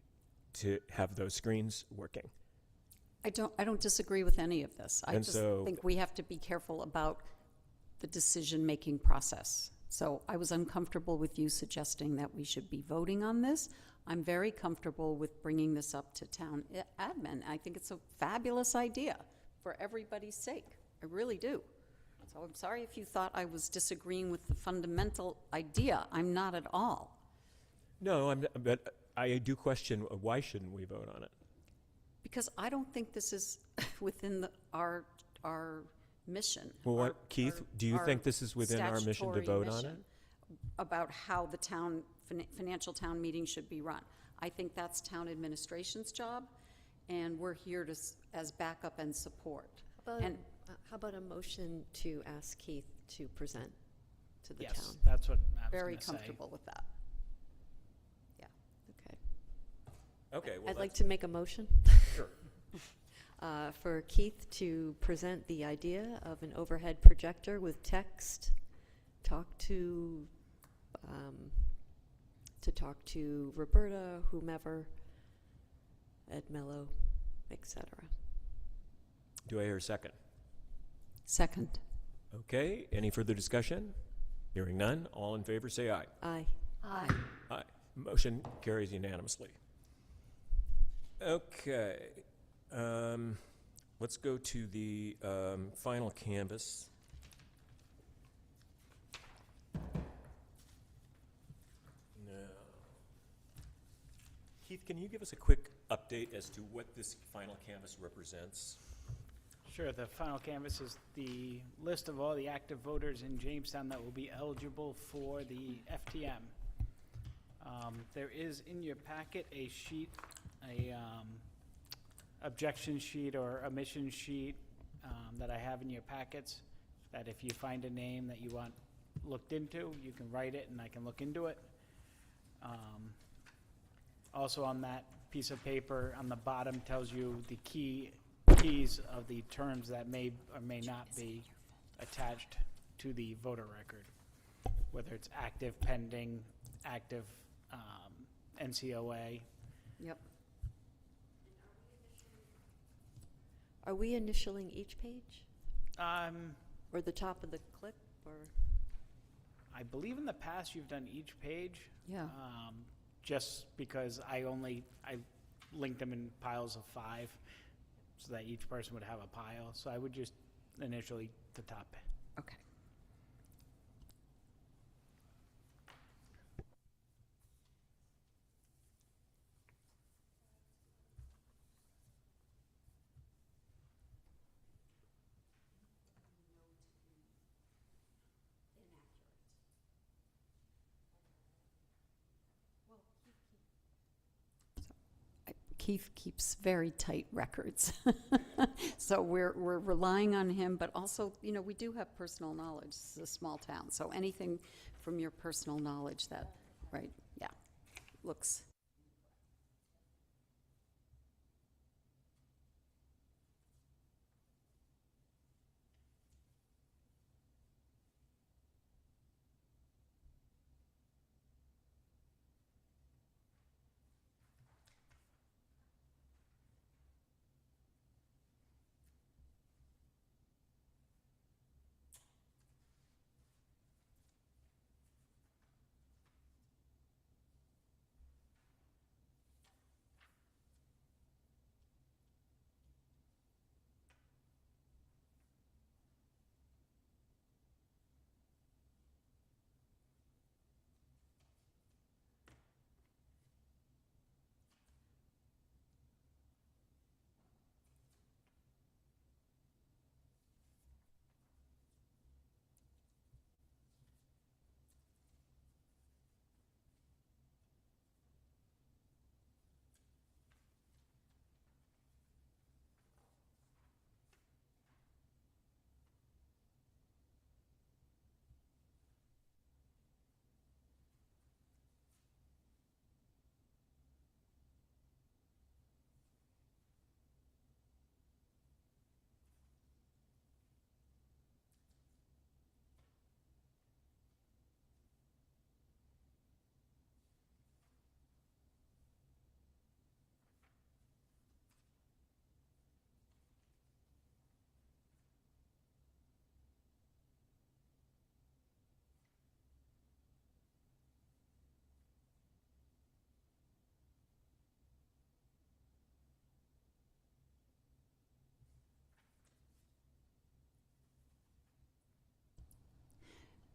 to have those screens working. I don't disagree with any of this. I And just so- think we have to be careful about the decision-making process. So I was uncomfortable with you suggesting that we should be voting on this. I'm very comfortable with bringing this up to town admin. I think it's a fabulous idea for everybody's sake. I really do. So I'm sorry if you thought I was disagreeing with the fundamental idea. I'm not at all. No, but I do question why shouldn't we vote on it? Because I don't think this is within our mission. Well, what, our- Keith, our- do you our think this is within our mission to statutory vote on it? mission About how the town, financial town meeting should be run. I think that's town administration's job, and we're here to, as backup and support. And How about a motion to ask Keith to present to the Yes, town? that's what I was very gonna say. comfortable with that. Okay. Okay, well, I'd like to make a motion. Sure. For Keith to present the idea of an overhead projector with text, talk to Roberta, whomever, Ed Mello, etc. Do I hear a second? Second. Okay, any further discussion? Hearing none, all in favor say aye. Aye. Aye. Aye. Motion carries unanimously. Okay, let's go to the final canvas. Now, Keith, can you give us a quick update as to what this final canvas represents? Sure, the final canvas is the list of all the active voters in Jamestown that will be eligible for the FTM. There is in your packet a sheet, objection sheet or omission sheet that I have in your packets, that if you find a name that you want looked into, you can write it and I can look into it. Also on that piece of paper, on the bottom tells you the keys of the terms that may or may not be attached to the voter record, whether it's active, pending, active, NCOA. Yep. Are we initialing each page? Or the top of the clip, or? I believe in the past you've done each page. Yeah. Just because I linked them in piles of 5 so that each person would have a pile. So I would just initially the top. Okay. Keith keeps very tight records. So we're relying on him, but also, you know, we do have personal knowledge. This is a small town, so anything from your personal knowledge that, right, yeah, looks.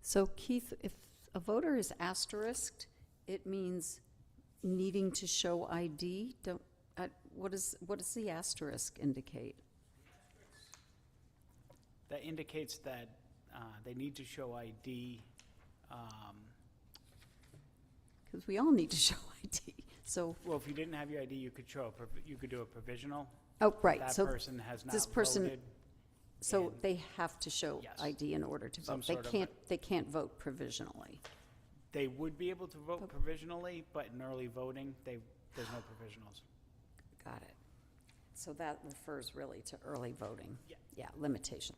So Keith, if a voter is asterisked, it means needing to show ID? What does the asterisk indicate? That indicates that they need to show ID. Because we all need to show ID. So, Well, if you didn't have your ID, you could you could do a provisional. oh, right, That so, person has not this person- voted. so and they have to show Yes. ID in order to Some vote. They sort of they can't vote provisionally. They would be able to vote provisionally, but in early voting, there's no provisionals. Got it. So that refers really to early voting. Yeah. Yeah, limitation.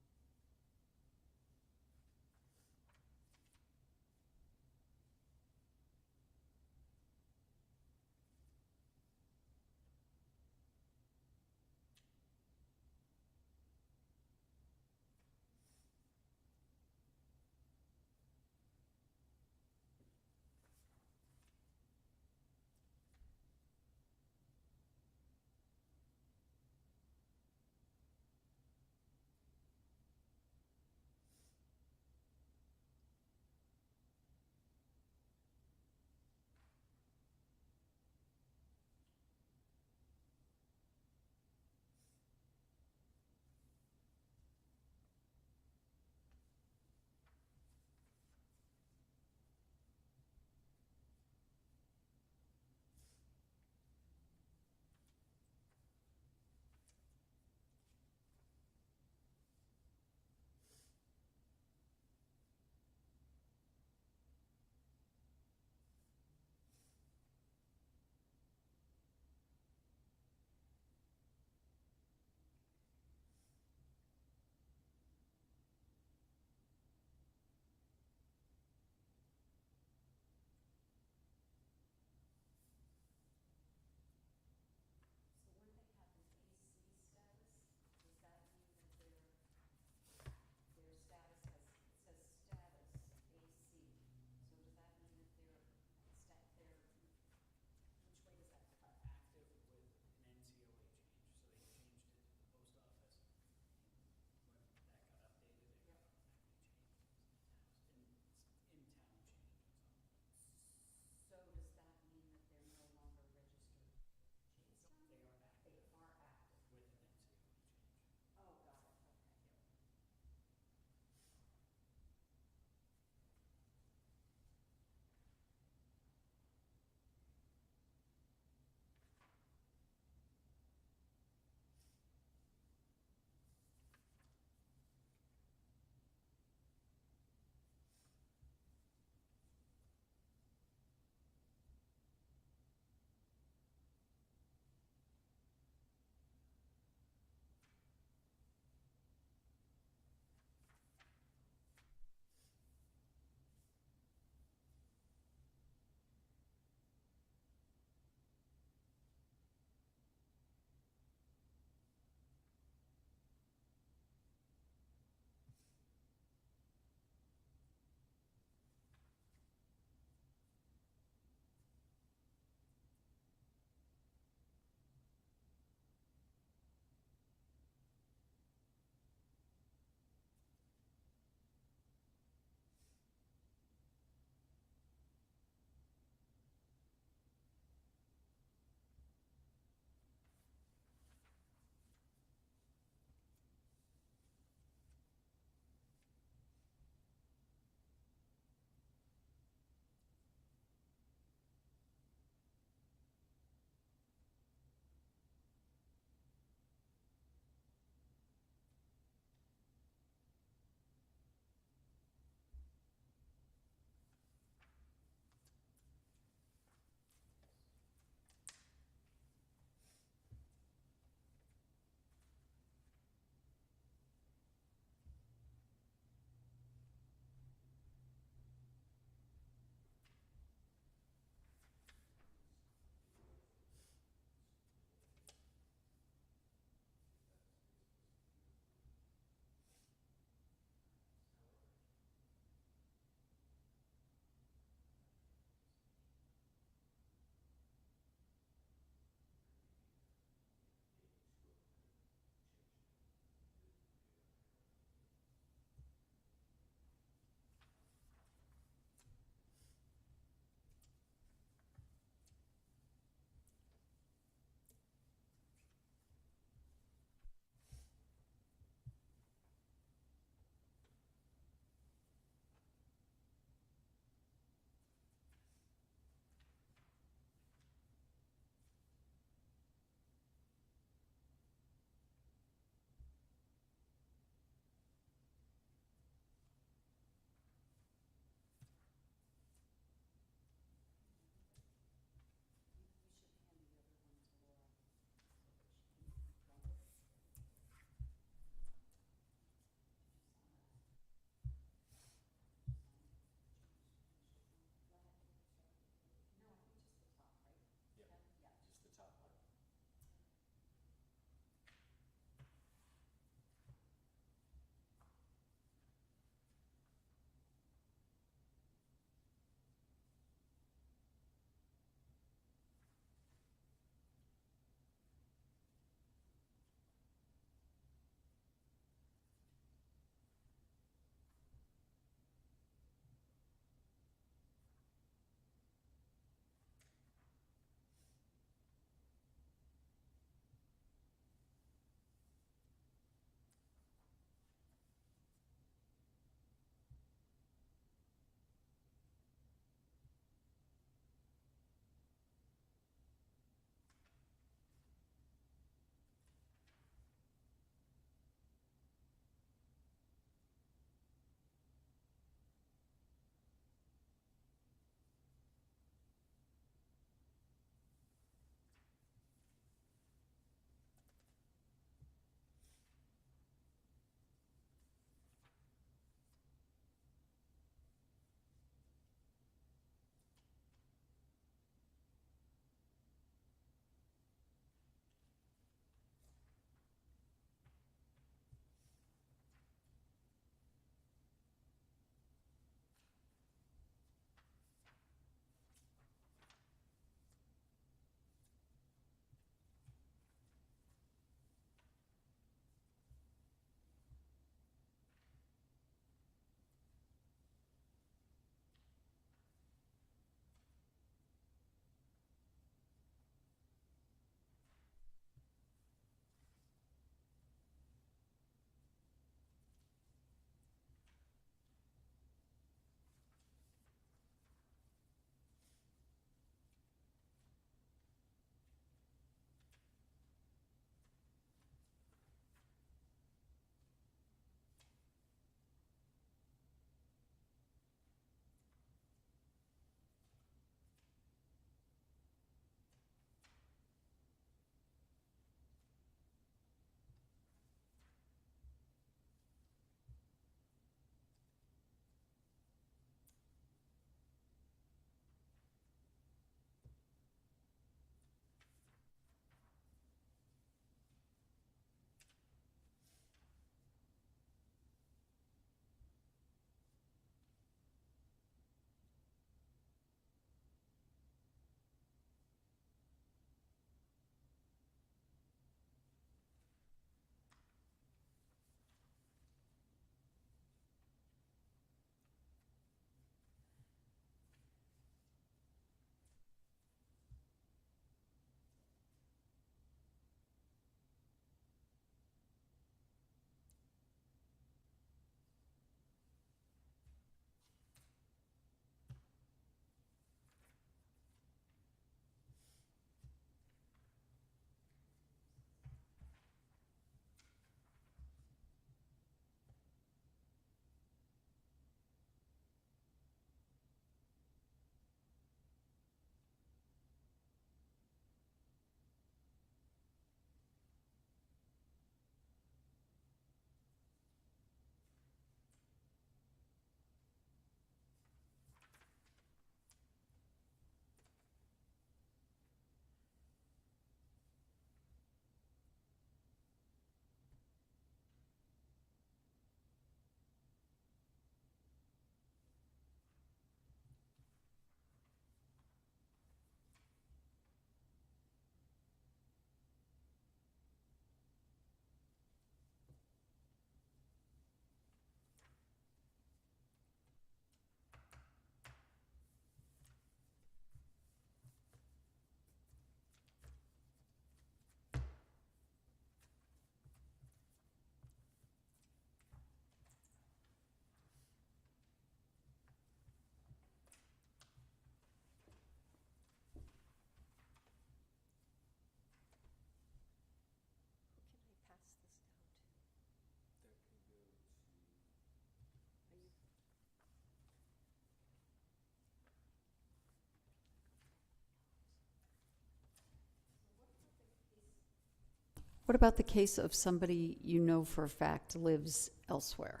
What about the case of somebody you know for a fact lives elsewhere?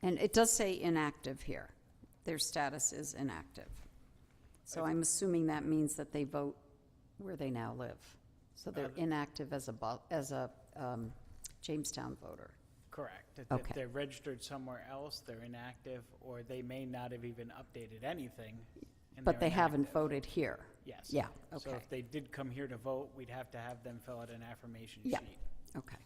And it does say inactive here. Their status is inactive. So I'm assuming that means that they vote where they now live. So they're inactive as a Jamestown voter. Correct. If Okay. they're registered somewhere else, they're inactive, or they may not have even updated anything. and But they're they haven't inactive. voted here. Yes. Yeah, So okay, if they did come here to vote, we'd have to have them fill out an affirmation Yeah. sheet. okay.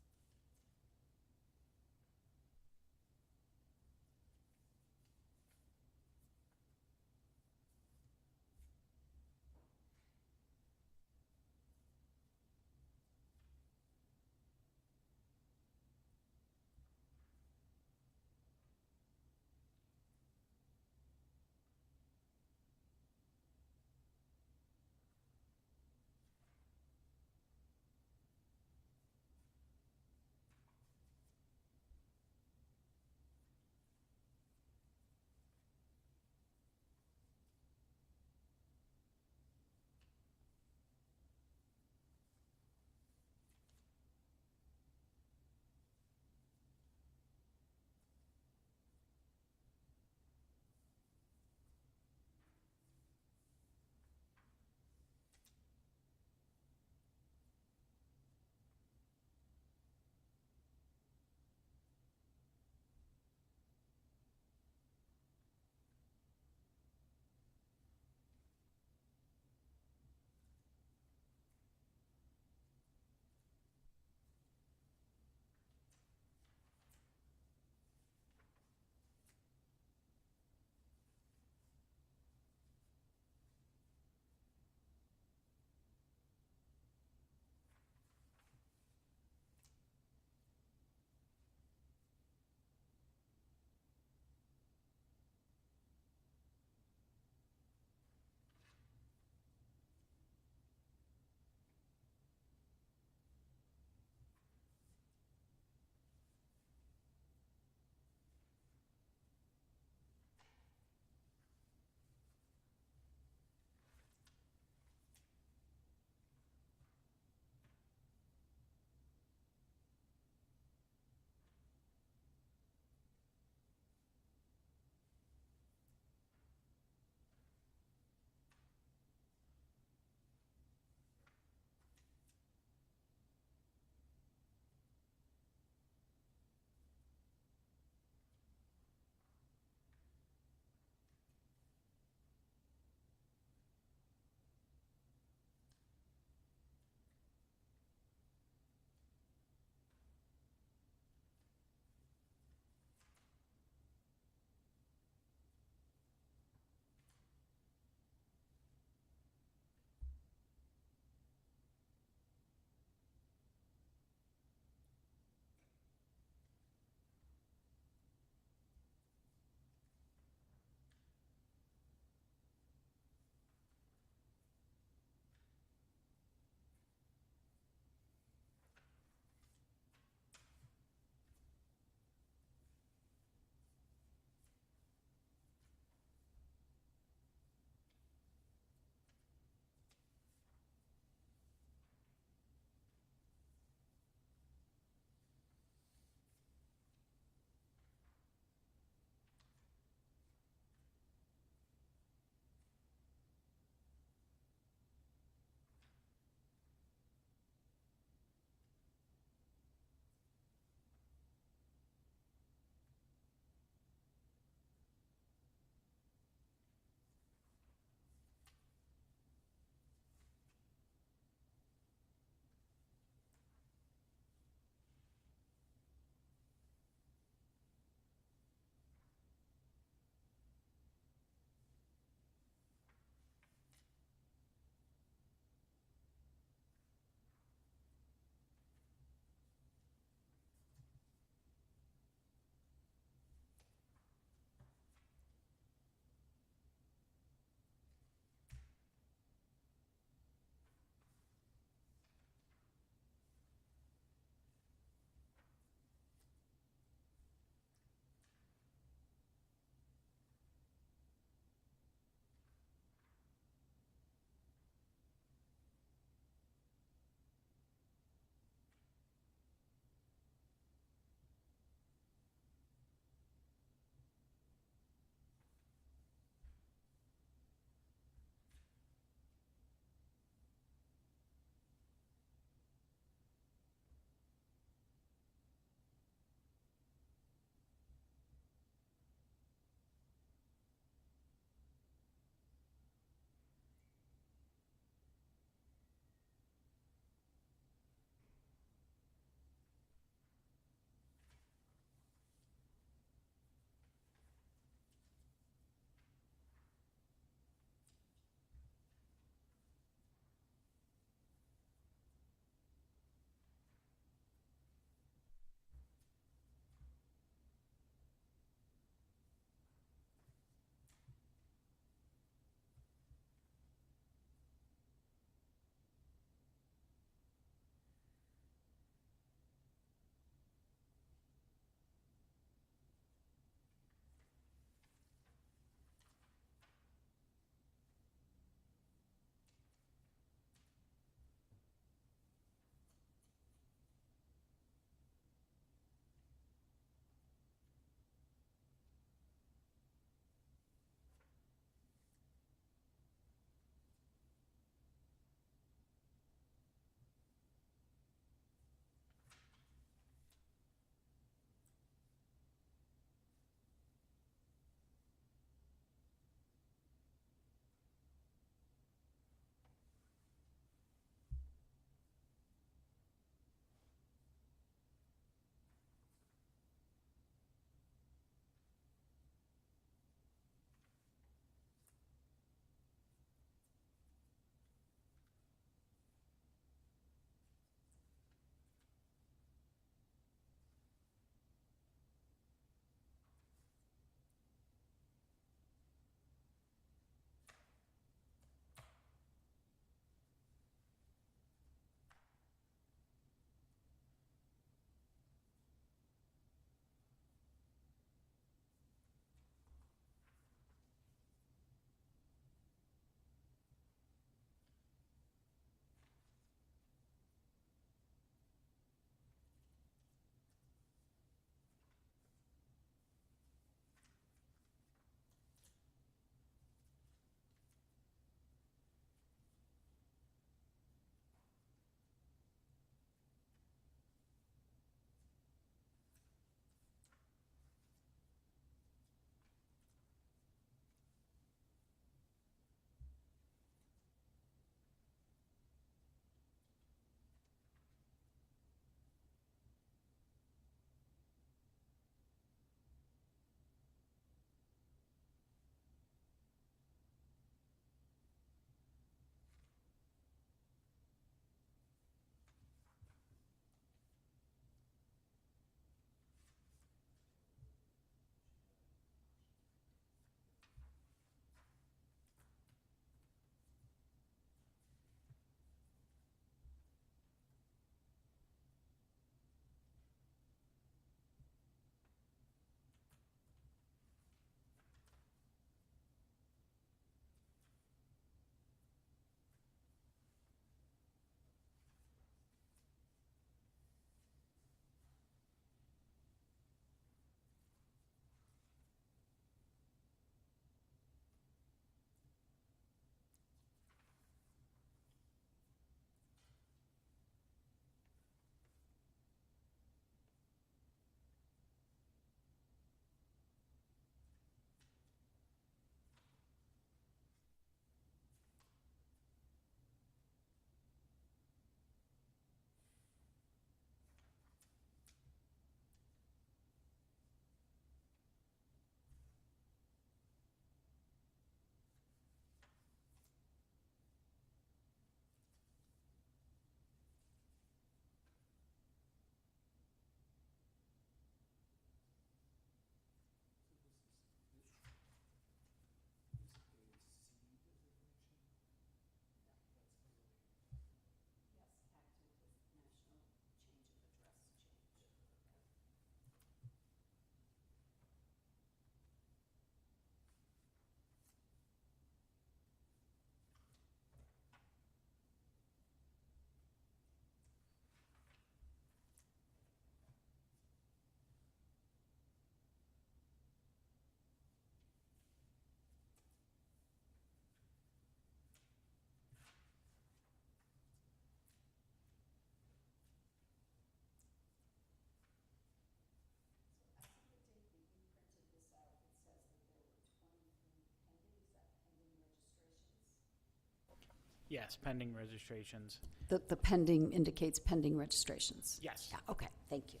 Yes, pending registrations. The pending indicates pending registrations. Yes. Yeah, okay, thank you.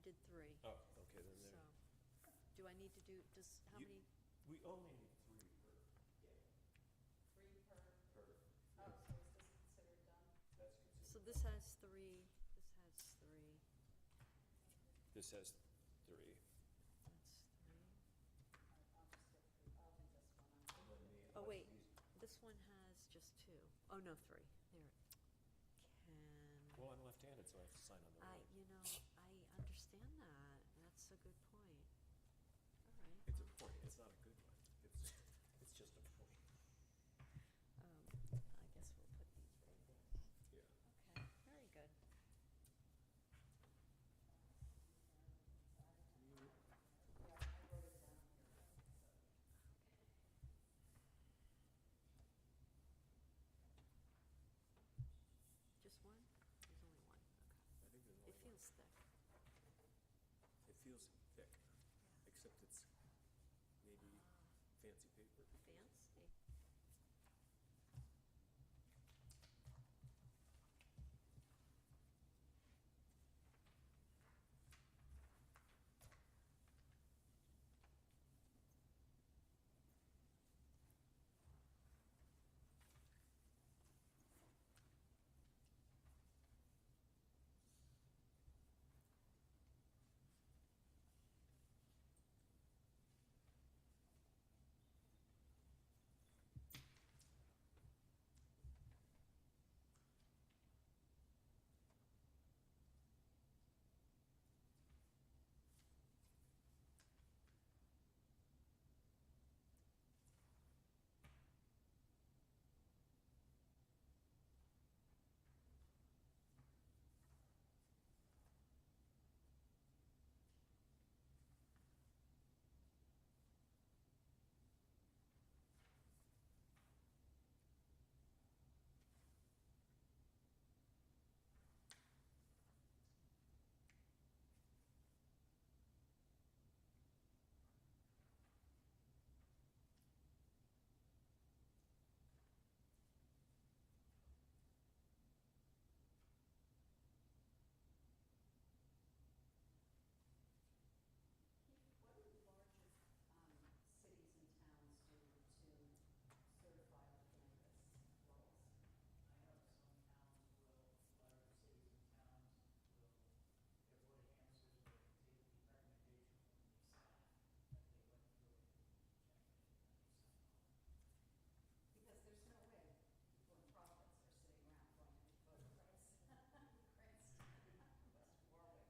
only did 3, Oh, okay, then so. there. Do I need to do, how You- many? We only need 3 per. Per. Oh, so is this considered done? That's considered. So this has 3, this has 3, This has 3. that's 3. I'll just get through, I'll do this one. Oh, wait, this one has just 2. Oh, no, 3. There. Can, Well, I'm left-handed, so I have to sign on the right. I understand that. That's a good point. All right. It's a point, it's not a good one. It's just a point. I guess we'll put these right there. Yeah. Okay, very good. Just one? There's only one, okay. I think there's It only one. feels thick. It feels thick, except it's maybe fancy paper. Fancy. Cities and towns do to certify the cannabis laws? I know some towns will, larger cities and towns will, their board of canvassers will take the recommendation from the staff that they went through it and checked it and then they sign off. Because there's no way people in profits are sitting around going to vote rights. Cranston, West Warwick.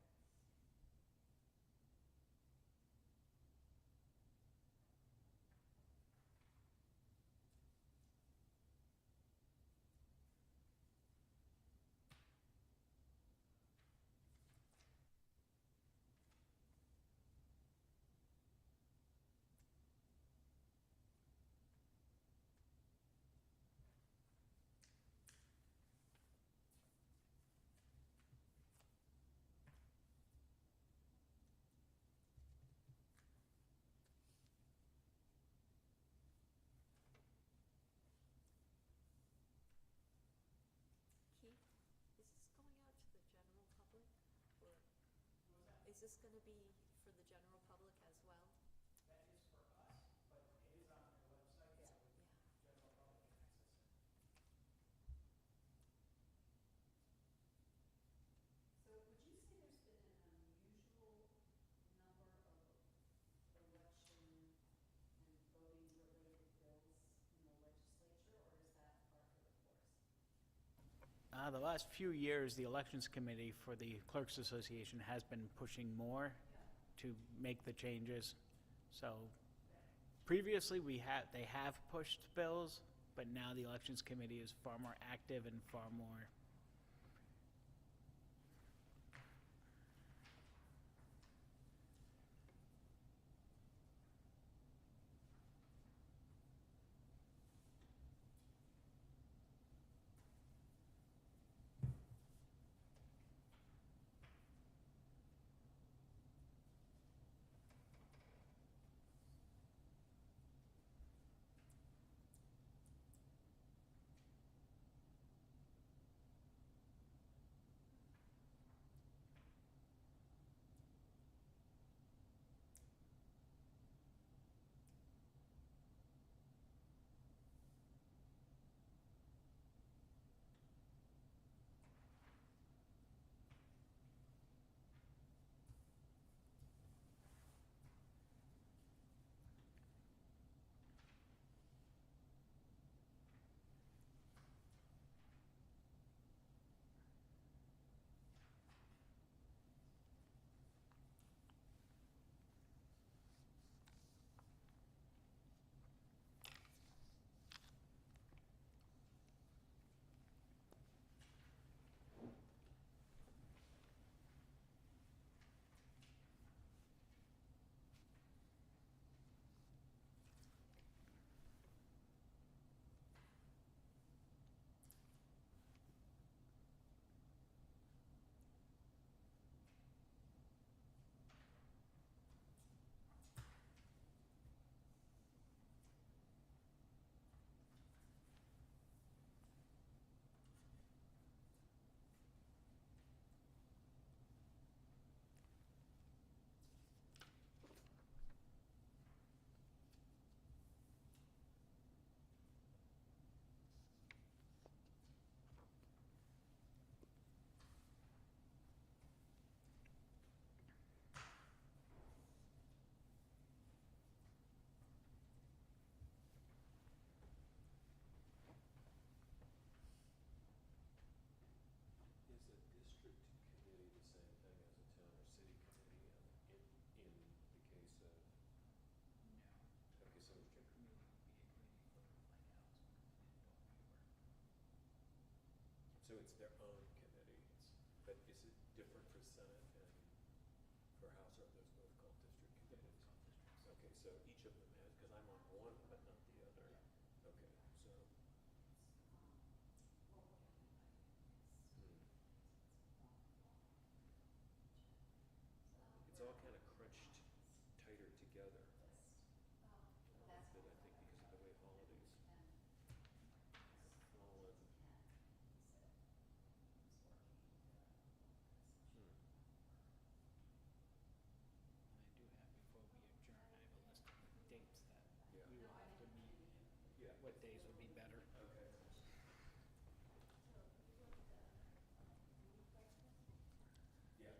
Keith, is this going out to the general public? Or is this gonna be for the general public as well? That is for us, but it is on their website, so Yeah. general public can access it. So would you say there's been an unusual number of election and voting related bills in the legislature, or is that par for the course? The last few years, the Elections Committee for the Clerks Association has been pushing more to make the changes. So previously, they have pushed bills, but now the Elections Committee is far more active and far more. it's their own committee, but is it different for Senate and for House, or are those both called district committees? Okay, so each of them has, because I'm on one but not the other. Okay, so. It's all kind of crunched tighter together. A little bit, I think, because of the way holidays fall in. And I do have, before we adjourn, I have a list of dates that Yeah. we will have to meet, Yeah. what days would be better. Okay. Yeah. I thought you said didn't I say you could? Yeah.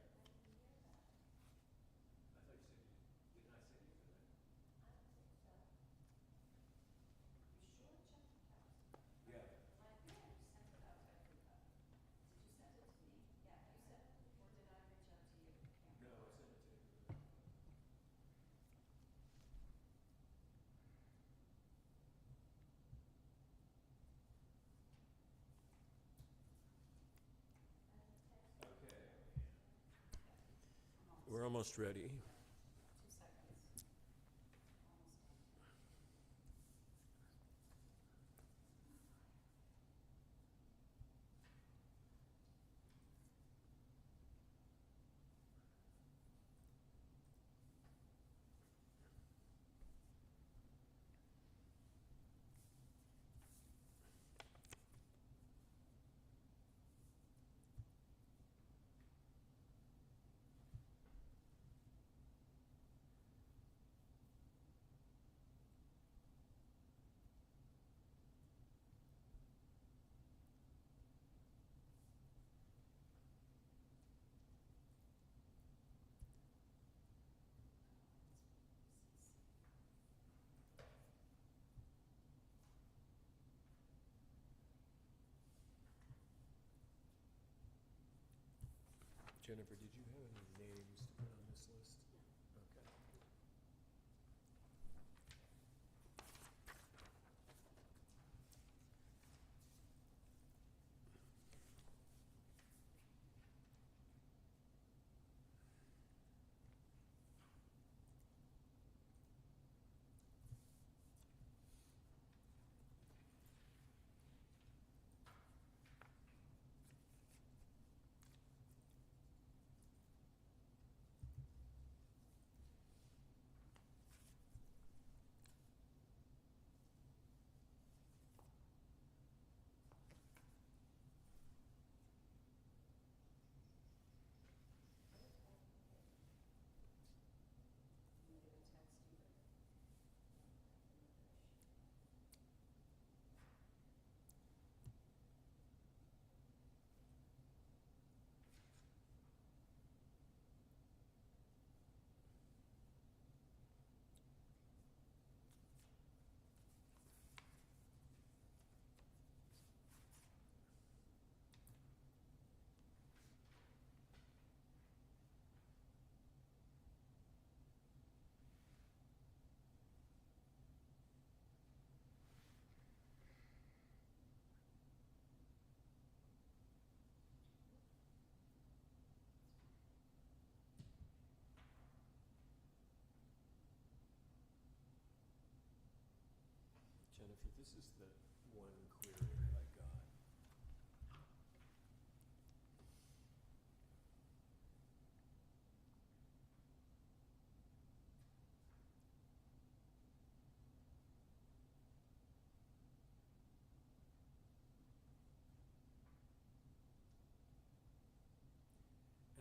No, I sent it to you. Okay. We're almost ready. Jennifer, did you have any names to put on this list? Okay. Jennifer, this is the one query that I got.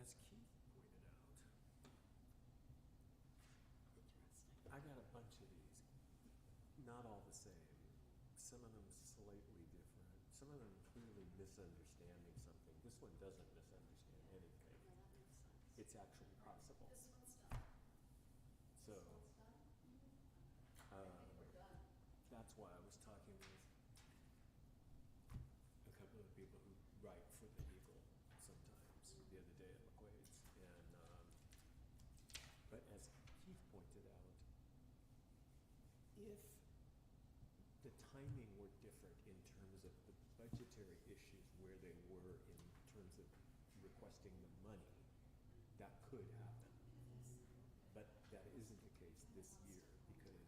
As Keith pointed out, I got a bunch of these, not all the same. Some of them slightly different. Some of them clearly misunderstanding something. This one doesn't misunderstand anything. It's actually possible. So, that's why I was talking with a couple of people who write for the Eagle sometimes the other day at McQuaid's, and but as Keith pointed out, if the the timing were different in terms of the budgetary issues where they were in terms of requesting the money, that could happen. But that isn't the case this year because,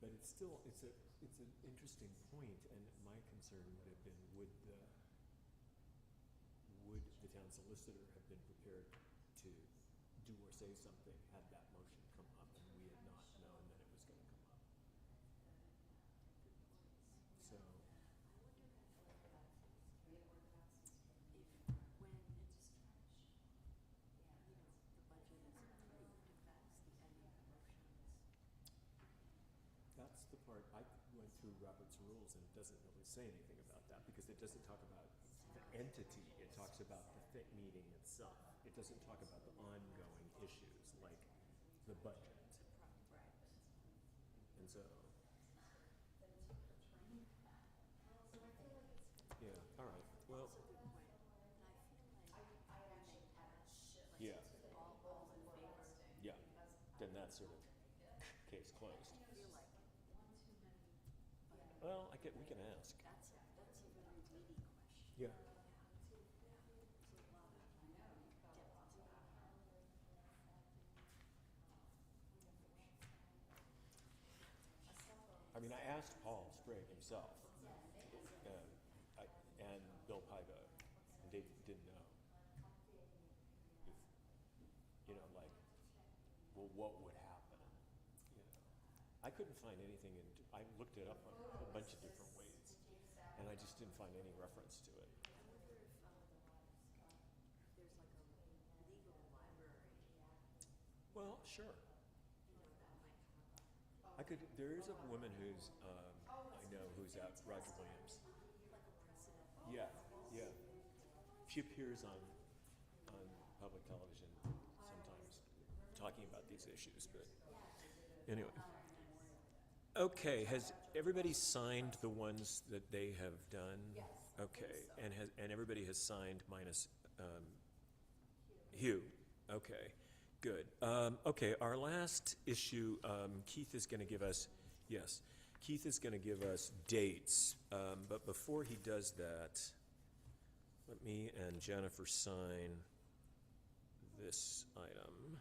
but it's still, it's an interesting point, and my concern would have been, would the town solicitor have been prepared to do or say something had that motion come up and we had not known that it was gonna come up? So, that's the part, I went through Robert's rules and it doesn't really say anything about that because it doesn't talk about the entity, it talks about the meeting itself. It doesn't talk about the ongoing issues like the budget. And so, yeah, all right, well. Yeah. Yeah, then that's sort of case closed. Well, we can ask. Yeah. I mean, I asked Paul Sprague himself, and Bill Piva, and they didn't know. If, like, well, what would happen? I couldn't find anything I looked it up a whole bunch of different ways, and I just didn't find any reference to it. Well, sure. There is a woman who's, I know, who's at Roger Williams. Yeah, yeah. She appears on public television sometimes talking about these issues, but anyway. Okay, has everybody signed the ones that they have done? Yes. Okay, and everybody has signed minus Hugh. Okay. Good. Okay, our last issue, Keith is going to give us, dates. But before he does that, let me and Jennifer sign this item.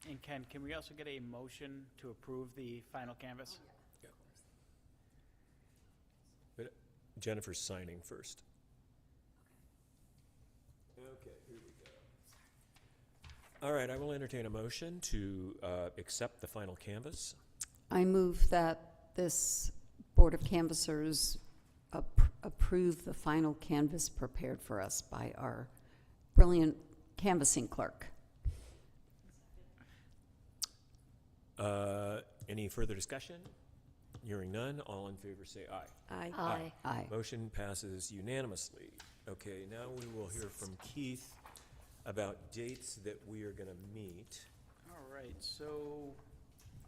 And Ken, can we also get a motion to approve the final canvas? Yeah. But Jennifer's signing first. Okay, here we go. All right, I will entertain a motion to accept the final canvas. I move that this Board of Canvassers approve the final canvas prepared for us by our brilliant canvassing clerk. Any further discussion? Hearing none, all in favor say aye. Aye. Aye. Aye. Motion passes unanimously. Okay, now we will hear from Keith about dates that we are going to meet. All right, so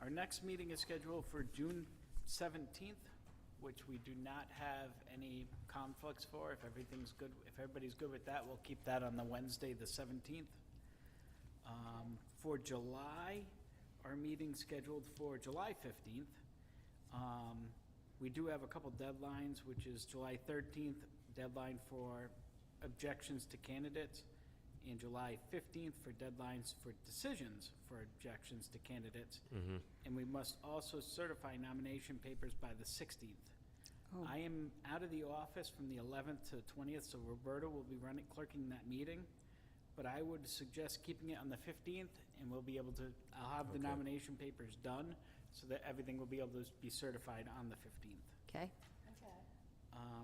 our next meeting is scheduled for June 17th, which we do not have any conflicts for. If everything's good, if everybody's good with that, we'll keep that on the Wednesday, the 17th. For July, our meeting's scheduled for July 15th. We do have a couple deadlines, which is July 13th, deadline for objections to candidates, and July 15th for deadlines for decisions for objections to candidates. Mm-hmm. And we must also certify nomination papers by the 16th. Oh. I am out of the office from the 11th to the 20th, so Roberta will be clerking that meeting. But I would suggest keeping it on the 15th, and we'll be able to, I'll have the Okay. nomination papers done, so that everything will be able to be certified on the 15th. Okay? Okay.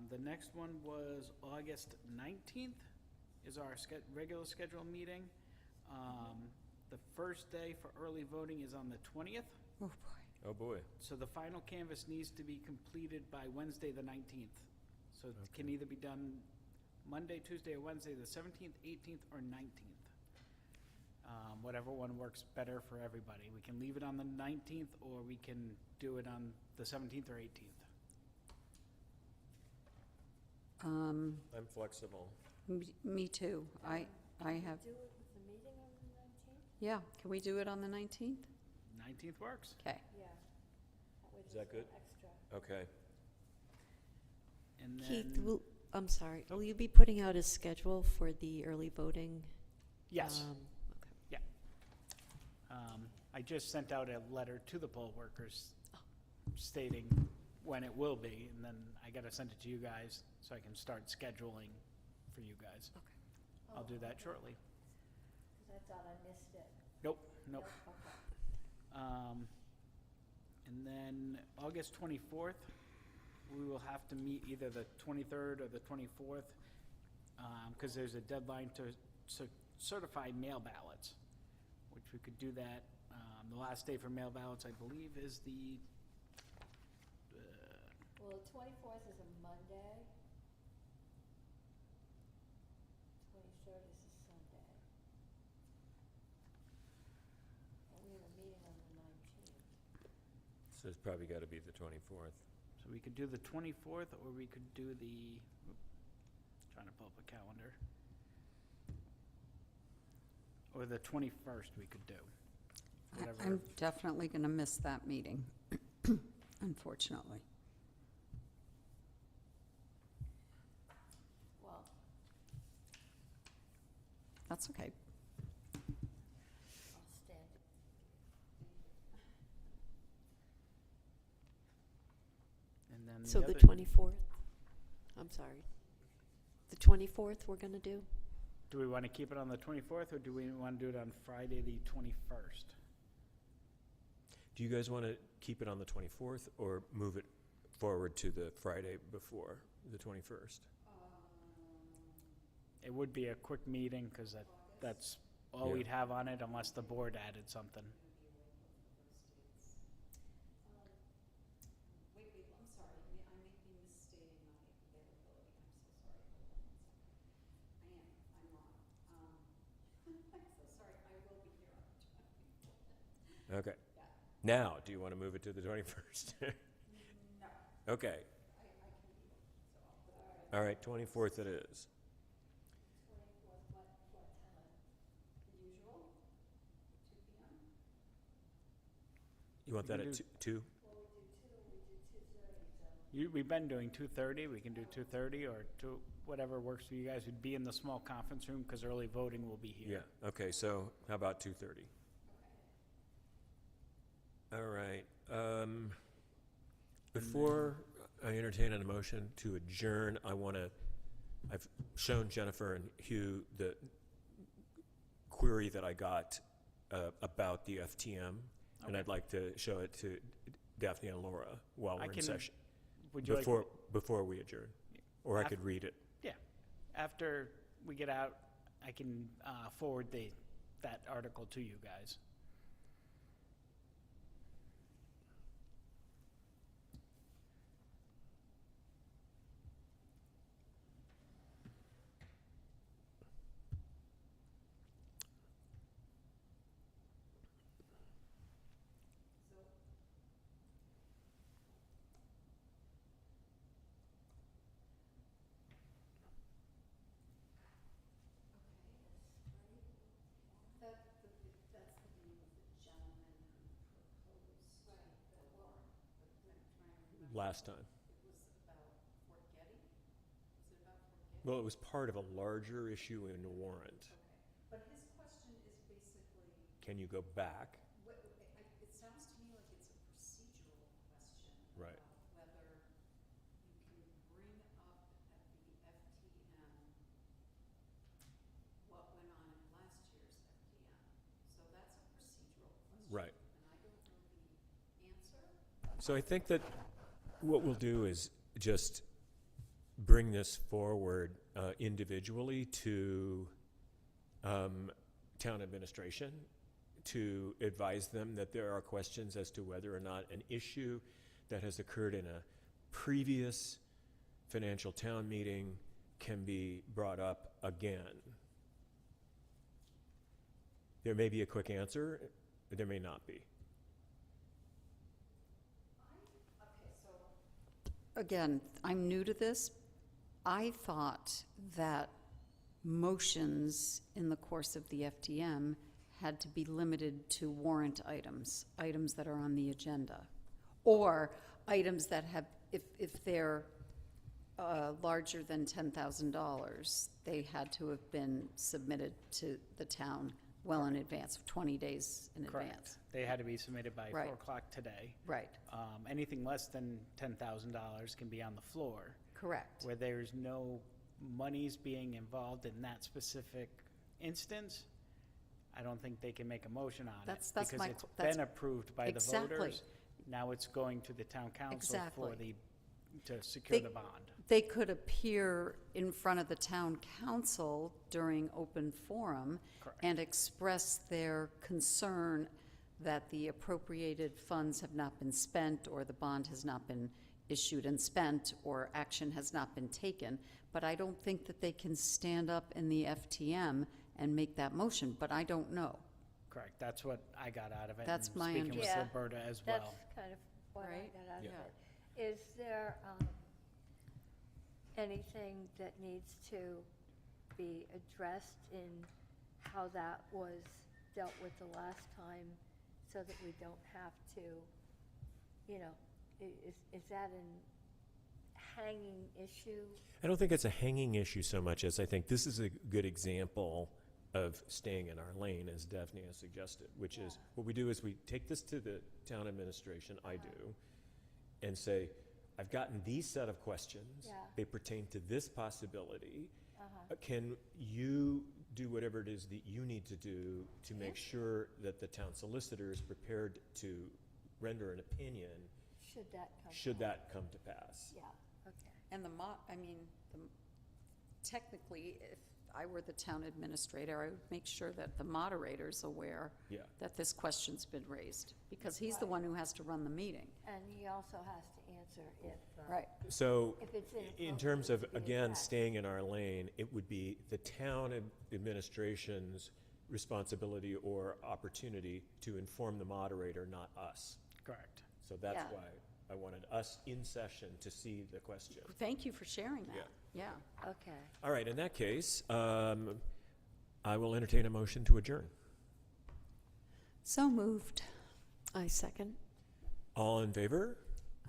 The next one was August 19th is our regular scheduled meeting. The first day for early voting is on the 20th. Oh, boy. Oh, boy. So the final canvas needs to be completed by Wednesday, the 19th. So it can either be done Monday, Tuesday, or Wednesday, the 17th, 18th, or 19th. Whatever one works better for everybody. We can leave it on the 19th, or we can do it on the 17th or 18th. I'm flexible. Me too. I have, Do it with the meeting on the 19th? Yeah, can we do it on the 19th? 19th works. Okay. Yeah. That way Is there's that no good? extra. Okay. And Keith, then, I'm sorry, will you be putting out a schedule for the early voting? yes. Okay. I just sent out a letter to the poll workers stating when it will be, and then I gotta send it to you guys so I can start scheduling for you guys. I'll do that shortly. 'Cause I thought I missed it. Nope. Okay. And then August 24th, we will have to meet either the 23rd or the 24th, because there's a deadline to certify mail ballots, which we could do that. The last day for mail ballots, I believe, is the, Well, the 24th is a Monday. 23rd is a Sunday. And we have a meeting on the 19th. So it's probably got to be the 24th. so we could do the 24th, or we could do the, trying to pull up a calendar. Or the 21st we could do. Whatever. I'm definitely going to miss that meeting, unfortunately. Well, That's okay. I'll stand. And then So the other- 24th? I'm sorry. The 24th we're going to do? Do we want to keep it on the 24th, or do we want to do it on Friday, the 21st? Do you guys want to keep it on the 24th or move it forward to the Friday before, the 21st? It would be a quick meeting, because that's all Yeah. we'd have on it unless the board added something. Wait, I'm sorry, I may be misstating my availability, I'm so sorry, hold on one second. I'm not. I'm so sorry, I will be here on the 24th. Okay. Now, do you want to move it to the 21st? No, Okay. I can be, so I'll put it. All right, 24th it is. 24th, what time? The usual, 2 p.m. You want We that can at do- 2? Well, we do 2:30, so. We've been doing 2:30, we can do 2:30, or whatever works for you guys. We'd be in the small conference room, because early voting will be here. Yeah, okay, so how about 2:30? All right. Before I entertain a motion to adjourn, I've shown Jennifer and Hugh the query that I got about the FTM, and Okay. I'd like to show it to Daphne and Laura while I we're in can- session, Would you like, before we adjourn. Or I Af- could read it. after we get out, I can forward that article to you guys. That's the name of the gentleman who proposed the warrant, but I'm trying to remember. Last time. It was about Fort Getty? Was it about Fort Getty? Well, it was part of a larger issue in the warrant. Okay, but his question is basically, Can you go back? it sounds to me like it's a procedural question. Right. About whether you can bring up at the FTM what went on in last year's FTM. So that's a procedural question. Right. And I don't know the answer. So I think that what we'll do is just bring this forward individually to town administration to advise them that there are questions as to whether or not an issue that has occurred in a previous financial town meeting can be brought up again. There may be a quick answer, there may not be. Again, I'm new to this. I thought that motions in the course of the FTM had to be limited to warrant items, items that are on the agenda, or items that have, if they're larger than $10,000, they had to have been submitted to the town well in advance, 20 days in Correct. advance. They had to be submitted by Right. 4 o'clock today. Right, Anything less than $10,000 can be on the floor, correct. where there's no monies being involved in that specific instance. I don't think they can make a motion on it. That's because my it's qu- that's- been approved by the Exactly. voters. Now it's going to the town council for Exactly. to secure They- the bond. They could appear in front of the town council during open forum Correct. and express their concern that the appropriated funds have not been spent, or the bond has not been issued and spent, or action has not been taken. But I don't think that they can stand up in the FTM and make that motion, but I don't know. Correct, that's what I got out of it. That's and my Speaking with Yeah, Roberta as That's well. kind of what I Right? got out of Yeah. it. Is there anything that needs to be addressed in how that was dealt with the last time, so that we don't have to, is that an hanging issue? I don't think it's a hanging issue so much as I think this is a good example of staying in our lane, as Daphne has suggested, which is, what we do is we take this to the town administration, I do, and say, I've gotten these set of questions. Yeah. They pertain to this possibility. Uh-huh. Can you do whatever it is that you need to do to make Yeah. sure that the town solicitor is prepared to render an opinion, Should that come? should up? that come to pass? Yeah, okay. And technically, if I were the town administrator, I would make sure that the moderator's aware Yeah. that this question's been raised, because he's the one who has to run the meeting. And he also has to answer if. So, If it's in terms of, inappropriate to be again, addressed. staying in our lane, it would be the town administration's responsibility or opportunity to inform the moderator, not us. Correct. So that's Yeah. why I wanted us in session to see the question. Thank you for sharing that. Yeah. Okay. All right, in that case, I will entertain a motion to adjourn. So moved. I second. All in favor?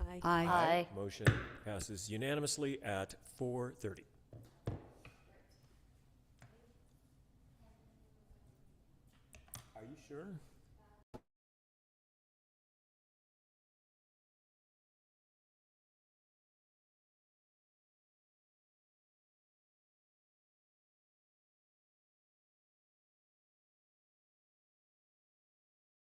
I. Aye. Motion passes unanimously at 4:30. Are you sure?